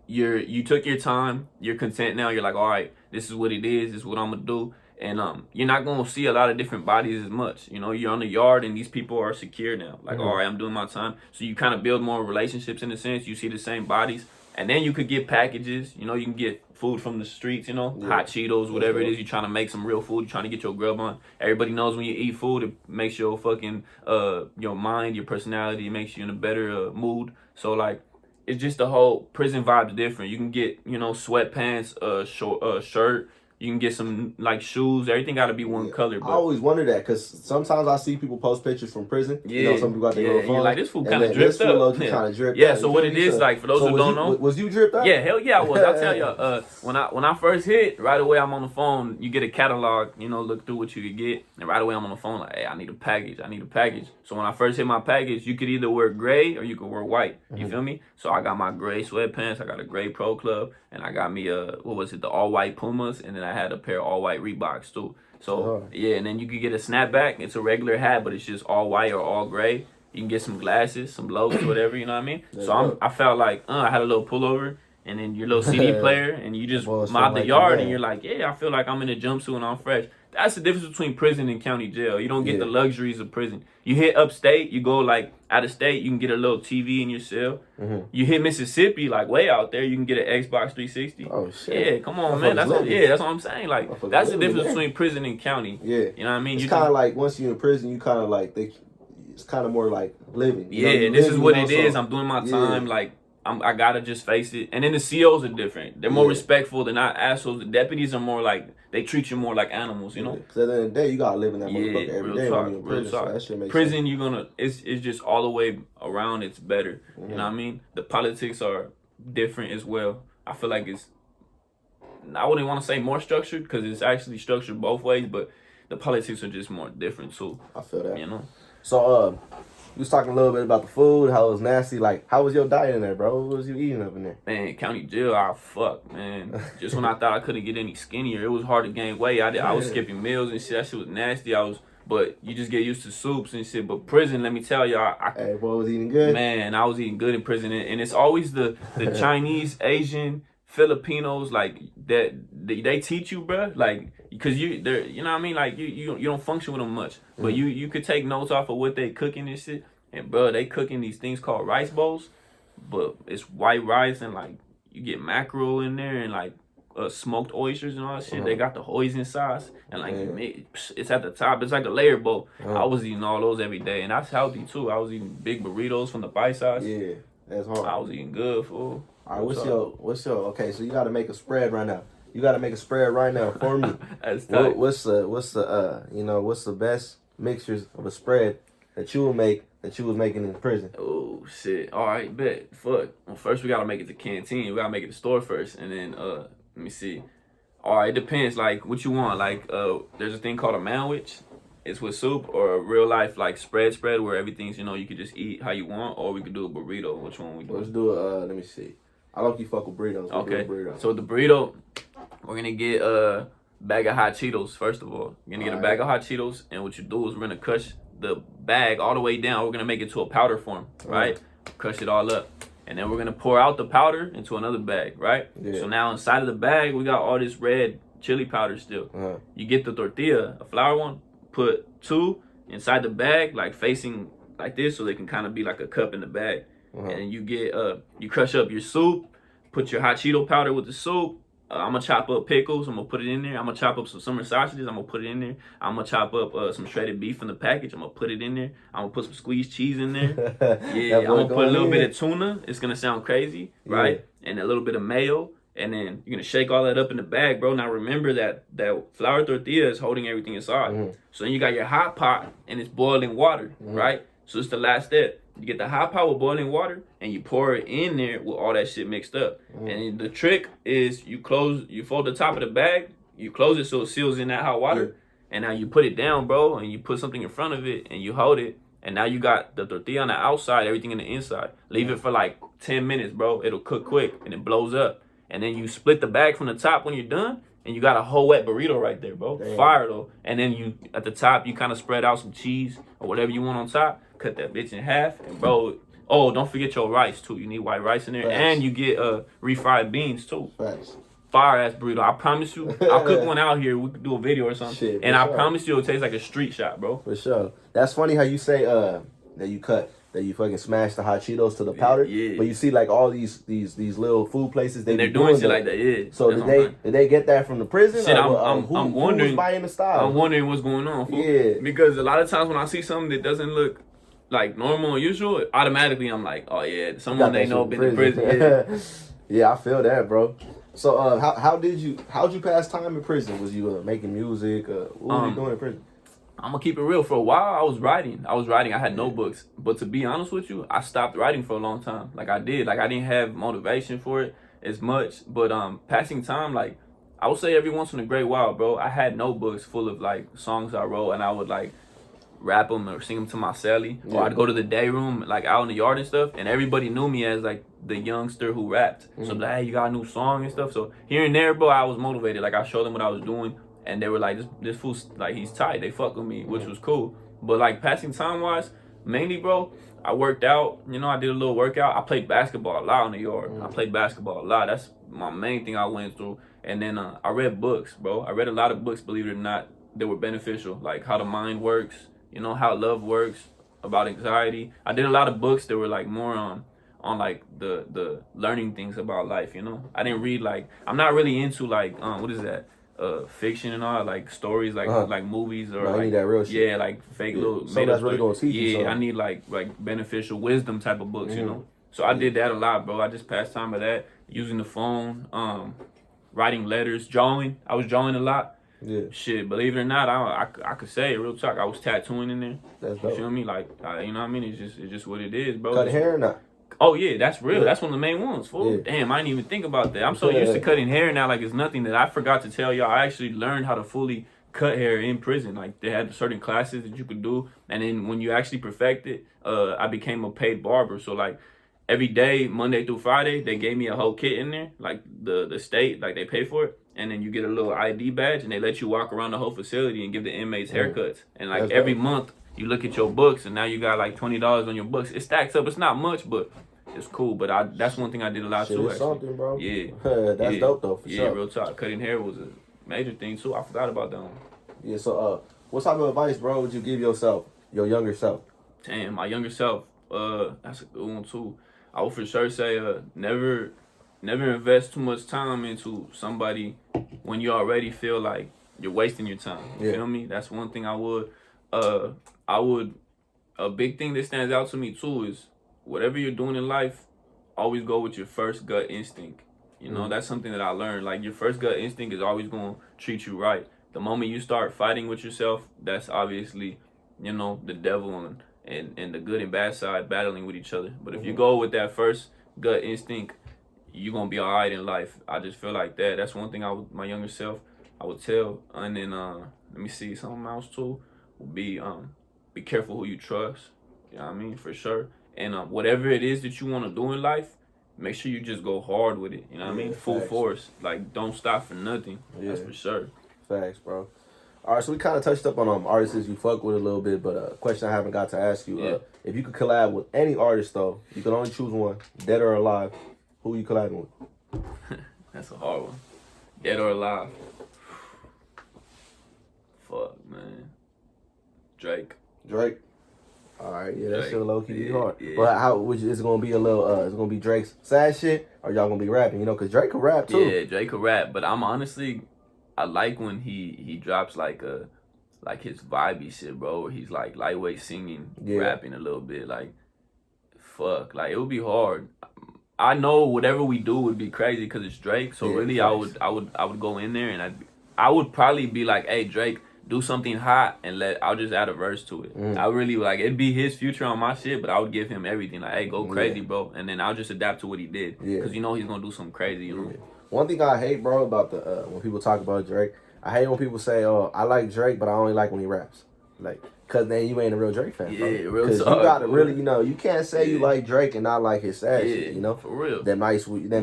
you took your time, you're content now, you're like, all right, this is what it is, this is what I'm gonna do. And you're not gonna see a lot of different bodies as much. You know, you're on the yard and these people are secure now. Like, all right, I'm doing my time. So you kind of build more relationships in a sense. You see the same bodies. And then you could get packages. You know, you can get food from the streets, you know, hot Cheetos, whatever it is. You're trying to make some real food. You're trying to get your grub on. Everybody knows when you eat food, it makes your fucking, your mind, your personality, it makes you in a better mood. So, like, it's just the whole prison vibe is different. You can get, you know, sweatpants, shirt. You can get some, like, shoes. Everything got to be one color. But I always wonder that because sometimes I see people post pictures from prison. Yeah. You know, some people got their little phone. Like, this fool kind of dripped up. Yeah, so what it is, like, for those who don't know. Was you dripped up? Yeah, hell yeah, I was. I'll tell you, when I first hit, right away I'm on the phone. You get a catalog, you know, look through what you could get. And right away I'm on the phone like, hey, I need a package. So when I first hit my package, you could either wear gray or you could wear white. You feel me? So I got my gray sweatpants. I got a gray Pro Club. And I got me, the all-white Pumas. And then I had a pair of all-white Reeboks, too. So, yeah, and then you could get a snapback. It's a regular hat, but it's just all white or all gray. You can get some glasses, some loafs, whatever, you know what I mean? So I felt like, I had a little pullover. And then your little CD player, and you just mob the yard, and you're like, yeah, I feel like I'm in a jumpsuit and I'm fresh. That's the difference between prison and county jail. You don't get the luxuries of prison. You hit upstate, you go like out of state, you can get a little TV in your cell. You hit Mississippi, like way out there, you can get an Xbox 360. Oh shit! Yeah, come on, man. That's what I'm saying. Like that's the difference between prison and county. Yeah, you know what I mean. It's kind of like once you're in prison, you kind of like it's kind of more like living. Yeah, this is what it is. I'm doing my time, like. I gotta just face it. And then the COs are different. They're more respectful. They're not assholes. The deputies are more like, they treat you more like animals, you know? Because at the end of the day, you gotta live in that motherfucker every day when you're in prison. So that shit makes prison, sense. you're gonna, it's just all the way around, it's better. You know what I mean? The politics are different as well. I feel like it's, I wouldn't want to say more structured because it's actually structured both ways, but the politics are just more different too. I feel that. You know? So, you was talking a little bit about the food, how it was nasty. Like, how was your diet in there, bro? What was you eating up in there? Man, county jail, man. Just when I thought I couldn't get any skinnier, it was hard to gain weight. I was skipping meals and shit. That shit was nasty. But you just get used to soups and shit. But prison, let me tell y'all, hey, boy, was eating good? Man, I was eating good in prison. And it's always the Chinese, Asian, Filipinos, like, that they teach you, bro. Like, because you know what I mean? Like, you don't function with them much. But you could take notes off of what they cooking and shit. And, bro, they cooking these things called rice bowls. But it's white rice and, like, you get mackerel in there and, like, smoked oysters and all that shit. They got the hoisin sauce. And, like, it's at the top. It's like a layer bowl. I was eating all those every day. And that's healthy, too. I was eating big burritos from the bite size. Yeah, that's hard. I was eating good, fool. All right, what's your, okay, so you got to make a spread right now. You got to make a spread right now for me. That's tight. What's the best mixtures of a spread that you will make that you was making in prison? Oh, shit. All right, bet. Fuck. Well, first we got to make it to canteen. We got to make it to store first. And then, let me see. All right, it depends, like, what you want. Like, there's a thing called a manwich. It's with soup, or a real life, like, spread where everything's, you know, you could just eat how you want, or we could do a burrito. Which one we do? Let's do let me see. I like you fuck with burritos. Okay. So the burrito, we're going to get a bag of hot Cheetos, first of all. You're going to get a bag of hot Cheetos, and what you do is we're going to crush the bag all the way down. We're going to make it to a powder form, right? Crush it all up. And then we're going to pour out the powder into another bag, right? Yeah. So now inside of the bag, we got all this red chili powder still. You get the tortilla, a flour one, put 2 inside the bag, like facing like this, so they can kind of be like a cup in the bag. And you get, you crush up your soup, put your hot Cheeto powder with the soup. I'm going to chop up pickles. I'm going to put it in there. I'm going to chop up some summer sausages. I'm going to put it in there. I'm going to chop up some shredded beef in the package. I'm going to put it in there. I'm going to put some squeezed cheese in there. Yeah, I'm going to put a little bit of tuna. It's going to sound crazy, right? And a little bit of mayo. And then you're going to shake all that up in the bag, bro. Now remember that flour tortilla is holding everything inside. So then you got your hot pot and it's boiling water, right? So it's the last step. You get the hot pot with boiling water and you pour it in there with all that shit mixed up. And the trick is you fold the top of the bag, you close it so it seals in that hot water. And now you put it down, bro, and you put something in front of it and you hold it. And now you got the tortilla on the outside, everything in the inside. Leave it for like 10 minutes, bro. It'll cook quick and it blows up. And then you split the bag from the top when you're done. And you got a whole wet burrito right there, bro. Damn. Fire, though. And then you, at the top, you kind of spread out some cheese or whatever you want on top. Cut that bitch in half. And, bro, don't forget your rice, too. You need white rice in there. Facts. And you get refried beans, too. Facts. fire ass burrito. I promise you, I'll cook one out here. We could do a video or something. Shit, and for I sure. promise you, it'll taste like a street shop, bro. For sure. That's funny how you say that you fucking smash the hot Cheetos to the powder. Yeah. But you see like all these little food places They're be doing shit that. like that. Yeah. So That's did they get that from the prison? Shit, or, I'm who wondering. was buying the style? I'm wondering what's going on. Fool. Yeah. Because a lot of times when I see something that doesn't look like normal or usual, automatically I'm like, oh yeah, someone they know been in prison. Yeah. Yeah, I feel that, bro. So how'd you pass time in prison? Was you making music? What were you doing in prison? I'm gonna keep it real. For a while, I was writing. I had notebooks. But to be honest with you, I stopped writing for a long time. Like I did. Like I didn't have motivation for it as much. But passing time, like I would say every once in a great while, bro, I had notebooks full of like songs I wrote, and I would like rap them or sing them to my celly. Yeah. Or I'd go to the day room, like out in the yard and stuff, and everybody knew me as like the youngster who rapped. So like, hey, you got a new song and stuff. So here and there, bro, I was motivated. Like I showed them what I was doing. And they were like, this fool's like, he's tight. They fuck with me, which was cool. But like passing time wise, mainly, bro, I worked out. You know, I did a little workout. I played basketball a lot in the yard. I played basketball a lot. That's my main thing I went through. And then I read books, bro. I read a lot of books, believe it or not, that were beneficial. Like how the mind works, you know, how love works, about anxiety. I did a lot of books that were like more on like the learning things about life, you know. I didn't read like, I'm not really into like, what is that? Fiction and all, like stories, like like movies or I like, need that real shit. yeah, like fake little So that's really gonna teach you yeah, something. I need like beneficial wisdom type of books, you know. So I did that a lot, bro. I just passed time with that, using the phone, writing letters, drawing. I was drawing a lot. Yeah. Shit, believe it or not, I could say it, real talk. I was tattooing in there. That's You dope. feel me? Like, you know what I mean? It's just what it is, bro. Cut hair or not? Oh yeah, that's real. Yeah. That's one of the main ones, fool. Yeah. Damn, I didn't even think about that. I'm so used to cutting hair now, like it's nothing, that I forgot to tell y'all. I actually learned how to fully cut hair in prison. Like they had certain classes that you could do, and then when you actually perfect it, I became a paid barber. So like every day, Monday through Friday, they gave me a whole kit in there, like the state, like they pay for it. And then you get a little ID badge, and they let you walk around the whole facility and give the inmates haircuts. And like That's every dope. month, you look at your books, and now you got like $20 on your books. It stacks up. It's not much, but it's cool. But that's one thing I did a lot Shit, too. it's Actually, something, bro. yeah, That's yeah. dope though, for Yeah, sure. real talk. Cutting hair was a major thing too. I forgot about that one. Yeah. So what type of advice, bro, would you give yourself, your younger self? Damn, my younger self. That's a good one too. I would for sure say, never invest too much time into somebody when you already feel like you're wasting your time. You Yeah. feel me? That's one thing I would. A big thing that stands out to me too is whatever you're doing in life, always go with your first gut instinct. You know, that's something that I learned. Like your first gut instinct is always going to treat you right. The moment you start fighting with yourself, that's obviously, you know, the devil and the good and bad side battling with each other. But if you go with that first gut instinct, you're gonna be all right in life. I just feel like that. That's one thing my younger self, I would tell. And then let me see, something else too would be careful who you trust. You know what I mean? For sure. And whatever it is that you want to do in life, make sure you just go hard with it. You know what I mean? Full facts. force. Like don't stop for nothing. That's Yeah. for sure. Facts, bro. All right, so we kind of touched up on artists you fuck with a little bit, but a question I haven't got to ask you: Yeah. if you could collab with any artist, though, you can only choose one, dead or alive. Who you collabing with? That's a hard one. Dead or alive? Fuck, man. Drake. Drake. All right, yeah, that Drake. shit low key be Yeah, hard. yeah. But is it gonna be a little? Is it gonna be Drake's sad shit, or y'all gonna be rapping? You know, cause Drake can rap too. Yeah, Drake can rap, but I'm honestly, I like when he drops like his vibey shit, bro. Where he's like lightweight singing, Yeah. rapping a little bit. Like, fuck, like it would be hard. I know whatever we do would be crazy because it's Drake. So Yeah, really, facts. I would go in there and I would probably be like, hey Drake, do something hot and I'll just add a verse to it. I really like it'd be his future on my shit, but I would give him everything. Like, hey, go crazy, bro, and then I'll just adapt to what he did. Yeah. Because you know he's gonna do something crazy. You know. Yeah. One thing I hate, bro, about the when people talk about Drake, I hate when people say, "Oh, I like Drake, but I only like when he raps." Like, cause then you ain't a real Drake fan, bro. Yeah, real Cause you talk, gotta bro. really, you know, you can't say you Yeah. like Drake and not like his sad Yeah, shit, you know. for real. Them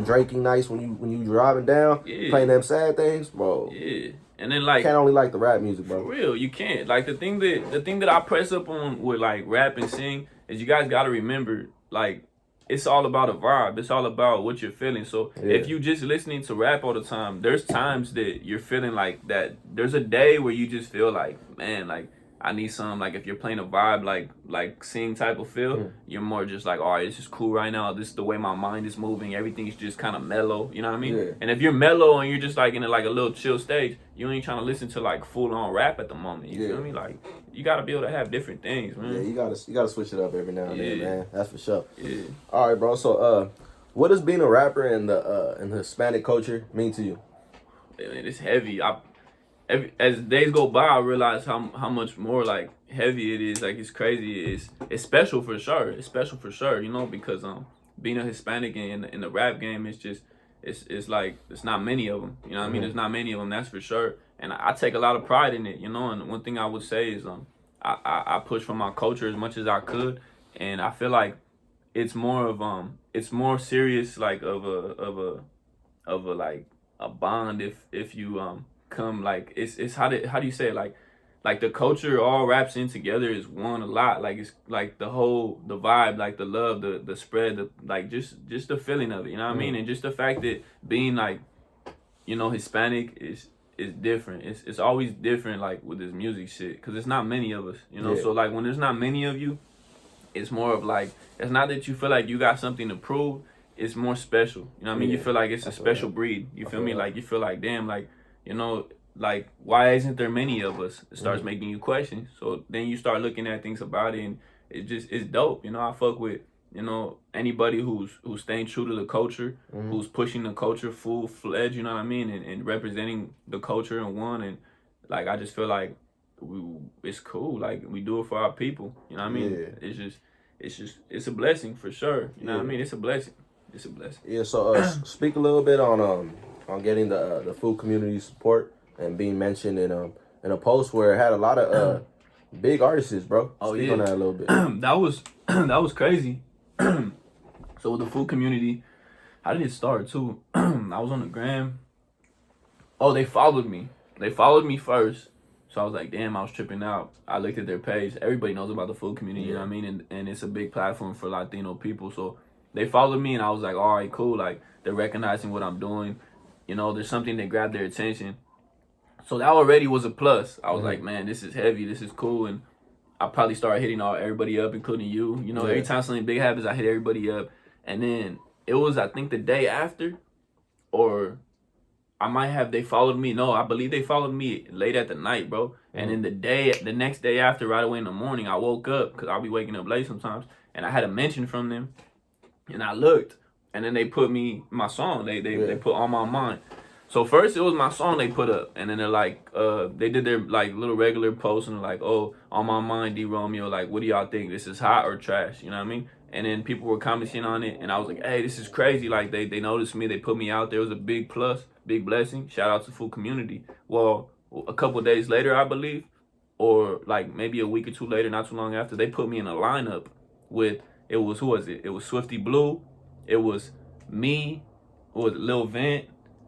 Draking nice when you driving down, Yeah. playing them sad things, bro. Yeah, and then You like can't only like the rap music, for bro. real, you can't. Like the thing that I press up on with like rap and sing is you guys gotta remember, like it's all about a vibe. It's all about what you're feeling. So if you just listening to rap all the time, there's times that you're feeling like that. There's a day where you just feel like, man, like I need some, like if you're playing a vibe like sing type of feel, you're more just like, all right, this is cool right now. This is the way my mind is moving. Everything's just kind of mellow. You know what I mean? Yeah. And if you're mellow and you're just like in like a little chill stage, you ain't trying to listen to like full on rap at the moment. You feel me? Like you gotta be able to have different things, man. Yeah, you gotta switch it up every now and then, man. That's for sure. Yeah. All right, bro. So what does being a rapper in the Hispanic culture mean to you? Man, it's heavy. As days go by, I realize how much more like heavy it is. Like it's crazy. It's special for sure. It's special for sure. You know, because being a Hispanic in the rap game is just it's like it's not many of them. You know what I mean? There's not many of them. That's for sure. And I take a lot of pride in it. You know. And one thing I would say is I push for my culture as much as I could, and I feel like it's more of it's more serious like of a like a bond if you come like it's how do you say it? Like the culture all wraps in together is one a lot. Like it's like the vibe, like the love, the spread, like just the feeling of it, you know what I mean? And just the fact that being like, you know, Hispanic is different. It's always different like with this music shit because it's not many of us, you know. So like when there's not many of you, it's more of like it's not that you feel like you got something to prove. It's more special, you know what I mean? You feel like it's a special breed. You feel me? Like you feel like damn, like you know, like why isn't there many of us? It starts making you question. So then you start looking at things about it, and it's dope. You know, I fuck with, you know, anybody who's staying true to the culture, who's pushing the culture full fledged. You know what I mean, and representing the culture and one. And like I just feel like it's cool. Like we do it for our people. You know what I mean? It's a blessing for sure. You know what I mean? It's a blessing. It's a blessing. Yeah. So speak a little bit on getting the FooCommunity support and being mentioned in a post where it had a lot of big artists, bro. Speak on that a little bit. that was crazy. So with the FooCommunity, how did it start too? I was on the gram. Oh, they followed me. They followed me first. So I was like, damn, I was tripping out. I looked at their page. Everybody knows about the FooCommunity, you know what I mean? And it's a big platform for Latino people. So they followed me and I was like, all right, cool. Like they're recognizing what I'm doing. You know, there's something that grabbed their attention. So that already was a plus. I was like, man, this is heavy. This is cool. And I probably started hitting everybody up, including you. You know, every time something big happens, I hit everybody up. And then it was, I think, the day after, or I might have, they followed me. No, I believe they followed me late at the night, bro. And then the next day after, right away in the morning, I woke up, because I'll be waking up late sometimes, and I had a mention from them. And I looked, and then they put me, my song, they put On My Mind. So first it was my song they put up, and then they're like, they did their like little regular post, and like, oh, On My Mind, D Romeo, like, what do y'all think? This is hot or trash? You know what I mean? And then people were commenting on it, and I was like, hey, this is crazy. Like, they noticed me, they put me out there. It was a big plus, big blessing. Shout out to FooCommunity. Well, a couple days later, I believe, or like maybe a week or two later, not too long after, they put me in a lineup with, it was, who was it? It was Swifty Blue, it was me, it was Lil Vent,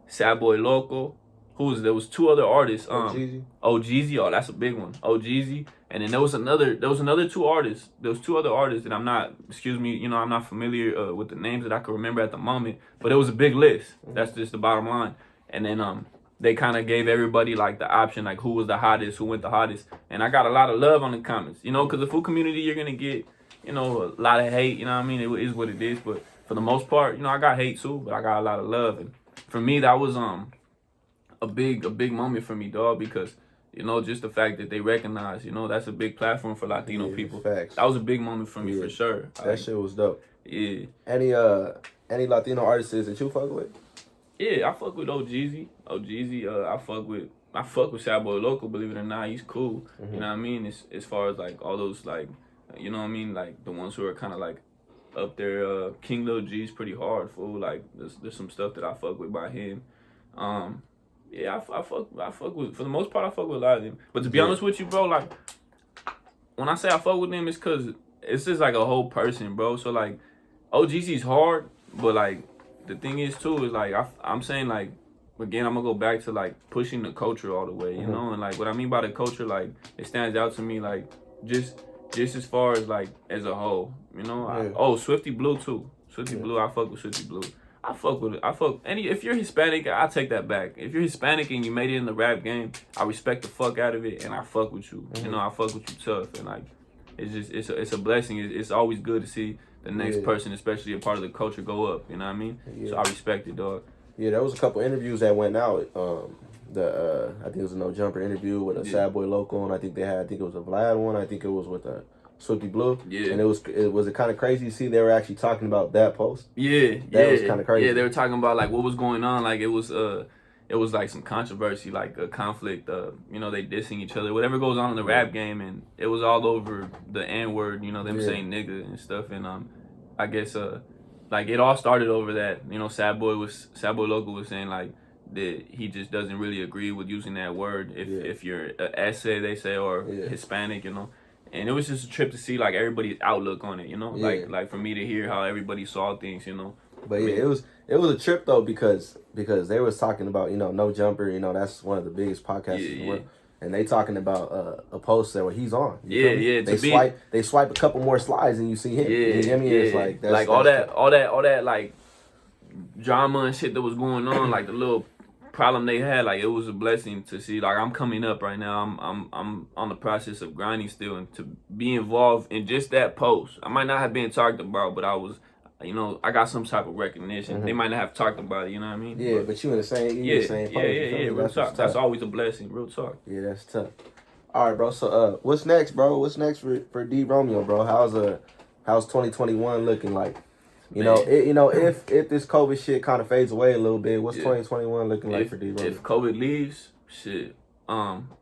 Sad Boy Loco. There was two other artists. Jeezy. Oh, Jeezy. Oh, that's a big one. Oh, Jeezy. And then there was another two artists. There was two other artists that I'm not, I'm not familiar with the names that I can remember at the moment. But it was a big list. That's just the bottom line. And then they kind of gave everybody like the option, like who was the hottest, who went the hottest. And I got a lot of love on the comments, you know, because the FooCommunity, you're gonna get, you know, a lot of hate. You know what I mean? It is what it is. But for the most part, you know, I got hate too, but I got a lot of love. And for me, that was a big moment for me, dog, because, you know, just the fact that they recognize, you know, that's a big platform for Latino people. Facts. That was a big moment for me for sure. That shit was dope. Yeah. Any Latino artists that you fuck with? Yeah, I fuck with Jeezy. I fuck with Sad Boy Loco, believe it or not. He's cool. You know what I mean? As far as like all those like, you know what I mean? Like the ones who are kind of like up there. King Lil G's pretty hard, fool. Like there's some stuff that I fuck with by him. Yeah, I fuck with, for the most part, I fuck with a lot of them. But to be honest with you, bro, like, when I say I fuck with them, it's because it's just like a whole person, bro. So, like, OGC's hard, but, like, the thing is, too, is, like, I'm saying, like, again, I'm going to go back to, like, pushing the culture all the way, you know? And, like, what I mean by the culture, like, it stands out to me, like, just as far as, like, as a whole, you know? Swifty Blue, too. Swifty Blue, I fuck with Swifty Blue. I fuck with it. If you're Hispanic, I take that back. If you're Hispanic and you made it in the rap game, I respect the fuck out of it, and I fuck with you. You know, I fuck with you tough, and like, it's a blessing. It's always good to see the next person, especially a part of the culture, go up. You know what I mean? So I respect it, dog. Yeah, there was a couple interviews that went out. I think it was a No Jumper interview with a Sad Boy Local, and I think it was a Vlad one. I think it was with a Swifty Blue. Yeah. And it was kind of crazy to see they were actually talking about that post. Yeah. That was kind of crazy. Yeah, they were talking about like what was going on. Like it was like some controversy, like a conflict. You know, they dissing each other, whatever goes on in the rap game, and it was all over the N word. You know, them saying nigga and stuff. And I guess like it all started over that. You know, Sad Boy Local was saying like that he just doesn't really agree with using that word if you're an essay, they say, or Hispanic. You know. And it was just a trip to see like everybody's outlook on it, you know, like for me to hear how everybody saw things, you know. But it was a trip though because they was talking about, you know, No Jumper, you know, that's one of the biggest podcasts in the world, and they talking about a post that where he's on. They swipe a couple more slides and you see him. You know what I mean? It's like that's all that like drama and shit that was going on, like the little problem they had, like it was a blessing to see. Like I'm coming up right now. I'm on the process of grinding still, and to be involved in just that post. I might not have been talked about, but I was, you know, I got some type of recognition. They might not have talked about it, you know what I mean? Yeah, but you in the same post. Yeah. Real talk. That's always a blessing. Real talk. Yeah, that's tough. All right, bro. So what's next, bro? What's next for D Romeo, bro? How's 2021 looking like? You know, if this COVID shit kind of fades away a little bit, what's 2021 looking like for D Romeo? If COVID leaves, shit,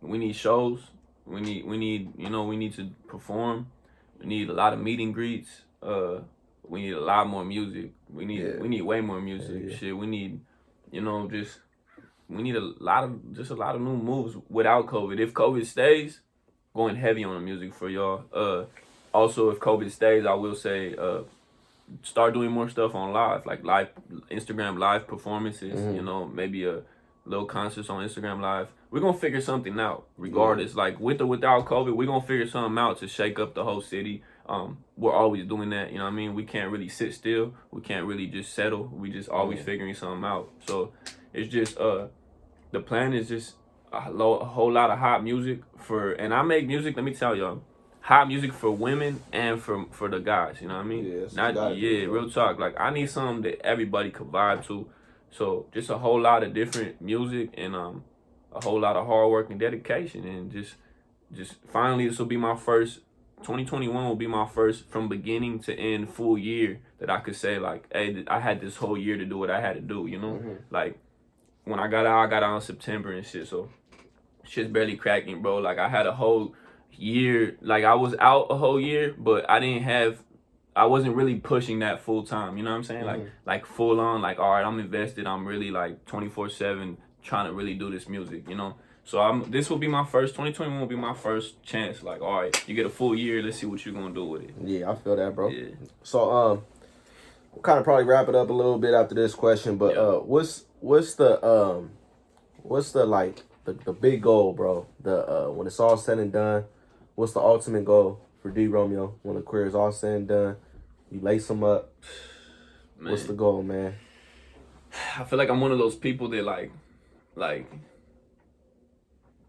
we need shows. We need to perform. We need a lot of meet and greets. We need a lot more music. We need way more music. Shit, we need, you know, we need a lot of new moves without COVID. If COVID stays, going heavy on the music for y'all. Also, if COVID stays, I will say, start doing more stuff on live Instagram live performances, you know, maybe a little concerts on Instagram live. We're gonna figure something out regardless. Like with or without COVID, we're gonna figure something out to shake up the whole city. We're always doing that, you know what I mean? We can't really sit still. We can't really just settle. We just always figuring something out. So it's just the plan is just a whole lot of hot music and I make music, let me tell y'all, hot music for women and for the guys, you know what I mean? Real talk. Like I need something that everybody could vibe to. So just a whole lot of different music and a whole lot of hard work and dedication, and just finally this will be my first 2021 will be my first from beginning to end full year that I could say like, hey, I had this whole year to do what I had to do, you know? Like when I got out in September and shit, so shit's barely cracking, bro. Like I had a whole year, like I was out a whole year, but I wasn't really pushing that full time, you know what I'm saying? Like full on, like, all right, I'm invested, I'm really like 24/7 trying to really do this music, you know? So this will be my first, 2021 will be my first chance. Like, all right, you get a full year, let's see what you're gonna do with it. Yeah, I feel that, bro. Yeah. So we'll kind of probably wrap it up a little bit after this question, but what's the like the big goal, bro? When it's all said and done, what's the ultimate goal for D Romeo when the career is all said and done? You lace them up. Man. What's the goal, man? I feel like I'm one of those people that like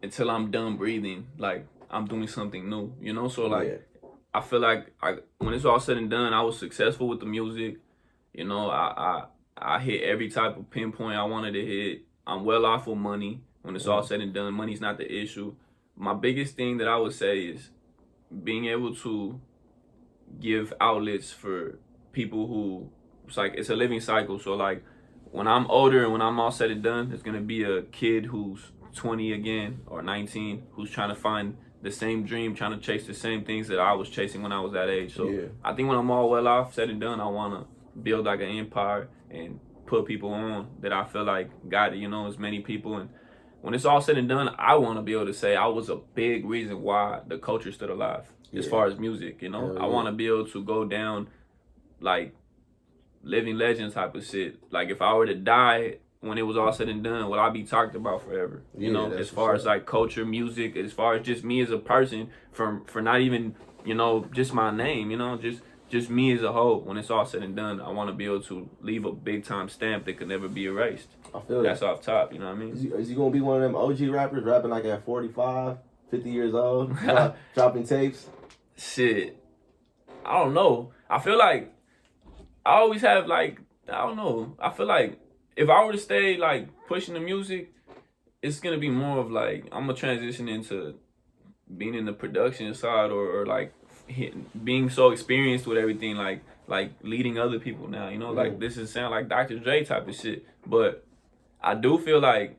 until I'm done breathing, like I'm doing something new, you know? So like I feel like when it's all said and done, I was successful with the music. You know, I hit every type of pinpoint I wanted to hit. I'm well off with money. When it's all said and done, money's not the issue. My biggest thing that I would say is being able to give outlets for people who, it's a living cycle. So like when I'm older and when I'm all said and done, there's gonna be a kid who's 20 again or 19 who's trying to find the same dream, trying to chase the same things that I was chasing when I was that age. So I think when I'm all well off, said and done, I wanna build like an empire and put people on that I feel like got, you know, as many people. And when it's all said and done, I want to be able to say I was a big reason why the culture stood alive as far as music, you know? I want to be able to go down like living legend type of shit. Like if I were to die when it was all said and done, will I be talked about forever? You know, as far as like culture, music, as far as just me as a person for not even, you know, just my name, you know, just just me as a whole, when it's all said and done, I want to be able to leave a big time stamp that could never be erased. I feel That's that. off top, you know what I mean? Is he gonna be one of them OG rappers rapping like at 45, 50 years old, dropping tapes? Shit, I don't know. I feel like I always have like, I don't know. I feel like if I were to stay like pushing the music, it's gonna be more of like I'm gonna transition into being in the production side or like being so experienced with everything, like leading other people now. You know, like this is sound like Dr. Dre type of shit, but I do feel like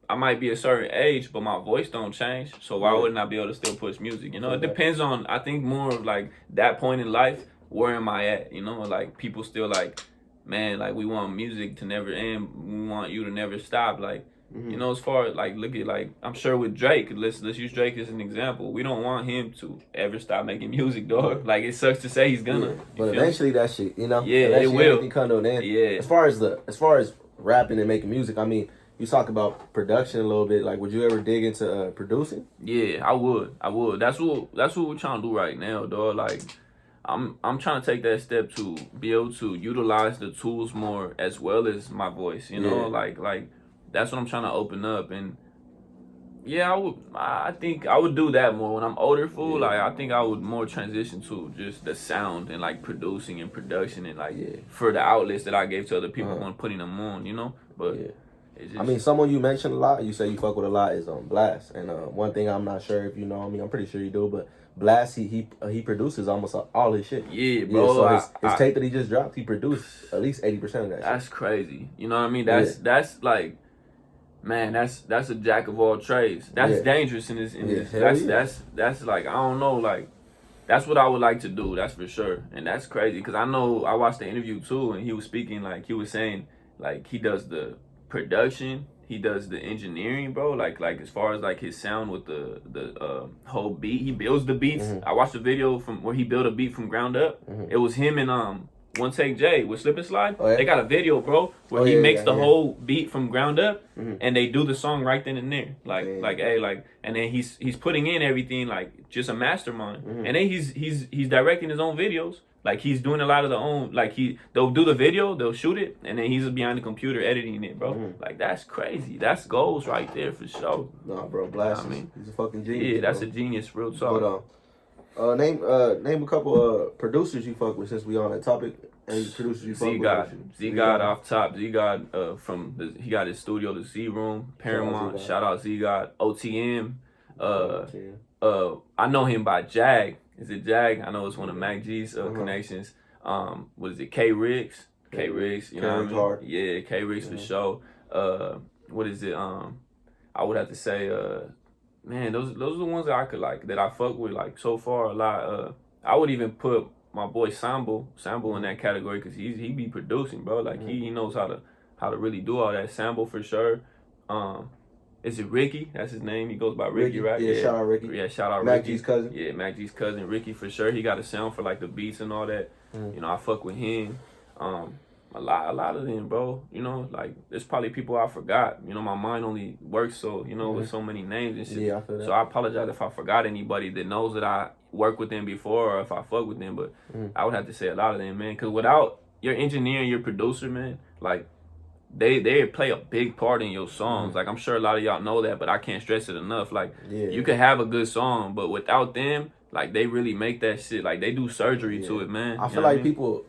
I might be a certain age, but my voice don't change. So why wouldn't I be able to still push music? You know, it depends on, I think, more of like that point in life. Where am I at? You know, like people still like, man, like we want music to never end. We want you to never stop. Like, you know, as far as like, look at like, I'm sure with Drake, let's use Drake as an example. We don't want him to ever stop making music, dog. Like it sucks to say he's gonna. But eventually that shit, you know, yeah, eventually it will. everything come to an end. Yeah. As far as rapping and making music, I mean, you talk about production a little bit. Like, would you ever dig into producing? Yeah, I would. That's what we're trying to do right now, dog. Like, I'm trying to take that step to be able to utilize the tools more as well as my voice. You know, like that's what I'm trying to open up. And yeah, I think I would do that more when I'm older, fool. Like, I think I would more transition to just the sound and like producing and production and like for the outlets that I gave to other people when putting them on. You know, but. I mean, someone you mentioned a lot, you say you fuck with a lot, is Blast. And one thing I'm not sure if you know, I mean, I'm pretty sure you do, but Blast, he produces almost all his shit. Yeah, bro. So his tape that he just dropped, he produced at least 80% of that shit. That's crazy. You know what I mean? That's like, man, that's a jack of all trades. That's dangerous in this. That's like, I don't know, like, that's what I would like to do. That's for sure. And that's crazy because I know I watched the interview too, and he was speaking like he was saying like he does the production, he does the engineering, bro, like as far as like his sound with the whole beat, he builds the beats. I watched a video from where he built a beat from ground up. It was him and One Take J with Slip and Slide. They got a video, bro, where he makes the whole beat from ground up, and they do the song right then and there, and then he's putting in everything like just a mastermind, and then he's directing his own videos. Like he's doing a lot of the own, like they'll do the video, they'll shoot it, and then he's behind the computer editing it, bro. Like that's crazy. That's goals right there for sure. Nah, bro, Blast. I mean, he's a fucking genius. Yeah, that's bro. a genius, real talk. But name a couple producers you fuck with since we on that topic. Any producers you fuck with? Z God off top. Z God he got his studio, the Z Room, Paramount. Shout out Z God. OTM. I know him by Jag. Is it Jag? I know it's one of Mac G's connections. What is it? K Riggs. K Riggs, you know what I mean? Yeah, K Riggs for sure. What is it? I would have to say, man, those are the ones that I could like, that I fuck with like so far a lot. I would even put my boy Sambo in that category because he be producing, bro. Like he knows how to really do all that. Sambo for sure. Is it Ricky? That's his name. He goes by Ricky, right? Yeah, shout out Ricky. Yeah, shout out Mac Ricky. G's cousin. Yeah, Mac G's cousin, Ricky for sure. He got a sound for like the beats and all that. You know, I fuck with him. A lot of them, bro. You know, like there's probably people I forgot. You know, my mind only works so, you know, with so many names and shit. Yeah, I feel that. So I apologize if I forgot anybody that knows that I worked with them before or if I fuck with them. But I would have to say a lot of them, man. Because without your engineer and your producer, man, like they play a big part in your songs. Like I'm sure a lot of y'all know that, but I can't stress it enough. Like you can have a good song, but without them, like they really make that shit. Like they do surgery to it, man. I feel like people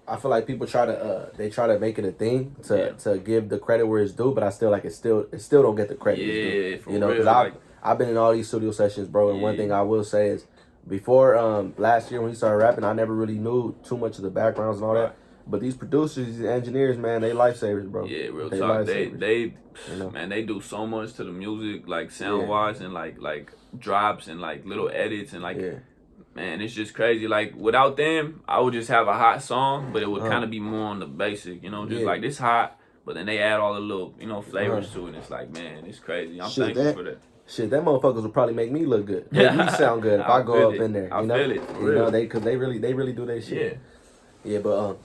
try to make it a thing to give the credit where it's due, but I still like it still don't get the credit it's due. You know, because I've been in all these studio sessions, bro. And one thing I will say is, before last year when he started rapping, I never really knew too much of the backgrounds and all that. But these producers, these engineers, man, they lifesavers, bro. Yeah, real talk. They man, they do so much to the music, like sound wise and like drops and like little edits and like man, it's just crazy. Like without them, I would just have a hot song, but it would kind of be more on the basic, you know, just like this hot, but then they add all the little, you know, flavors to it. And it's like, man, it's crazy. I'm thankful for that. Shit, that motherfuckers would probably make me look good. Make me sound good if I go up in there. I feel it. You know, because they really do their shit. Yeah, but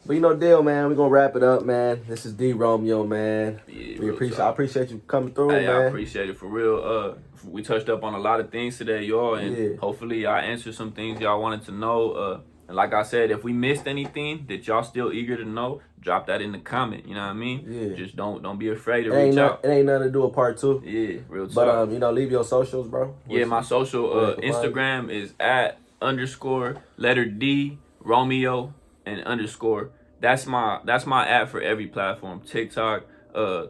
you know, Dale, man, we gonna wrap it up, man. This is D Romeo, man. Yeah, I appreciate you coming through, man. I appreciate it for real. We touched up on a lot of things today, y'all, and hopefully I answered some things y'all wanted to know. And like I said, if we missed anything that y'all still eager to know, drop that in the comment. You know what I mean? Yeah. Just don't be afraid to reach out. It ain't nothing to do a part 2. Yeah, real talk. But you know, leave your socials, bro. Yeah, my social Instagram is @_D ROMEO and _. That's my app for every platform. TikTok,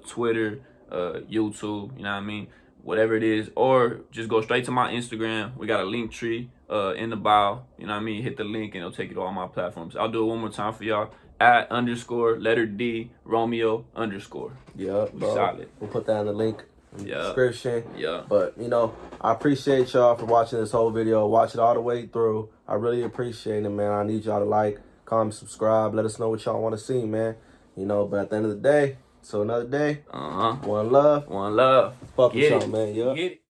Twitter, YouTube, you know what I mean? Whatever it is. Or just go straight to my Instagram. We got a link tree in the bio. You know what I mean? Hit the link and it'll take you to all my platforms. I'll do it one more time for y'all. @_D ROMEO _. Yeah, bro. Solid. We'll put that in the link in the description. Yeah. But, you know, I appreciate y'all for watching this whole video. Watch it all the way through. I really appreciate it, man. I need y'all to like, comment, subscribe. Let us know what y'all want to see, man. You know, but at the end of the day, so another day. One love. One love. Fuck with y'all, man. Yeah. Get it.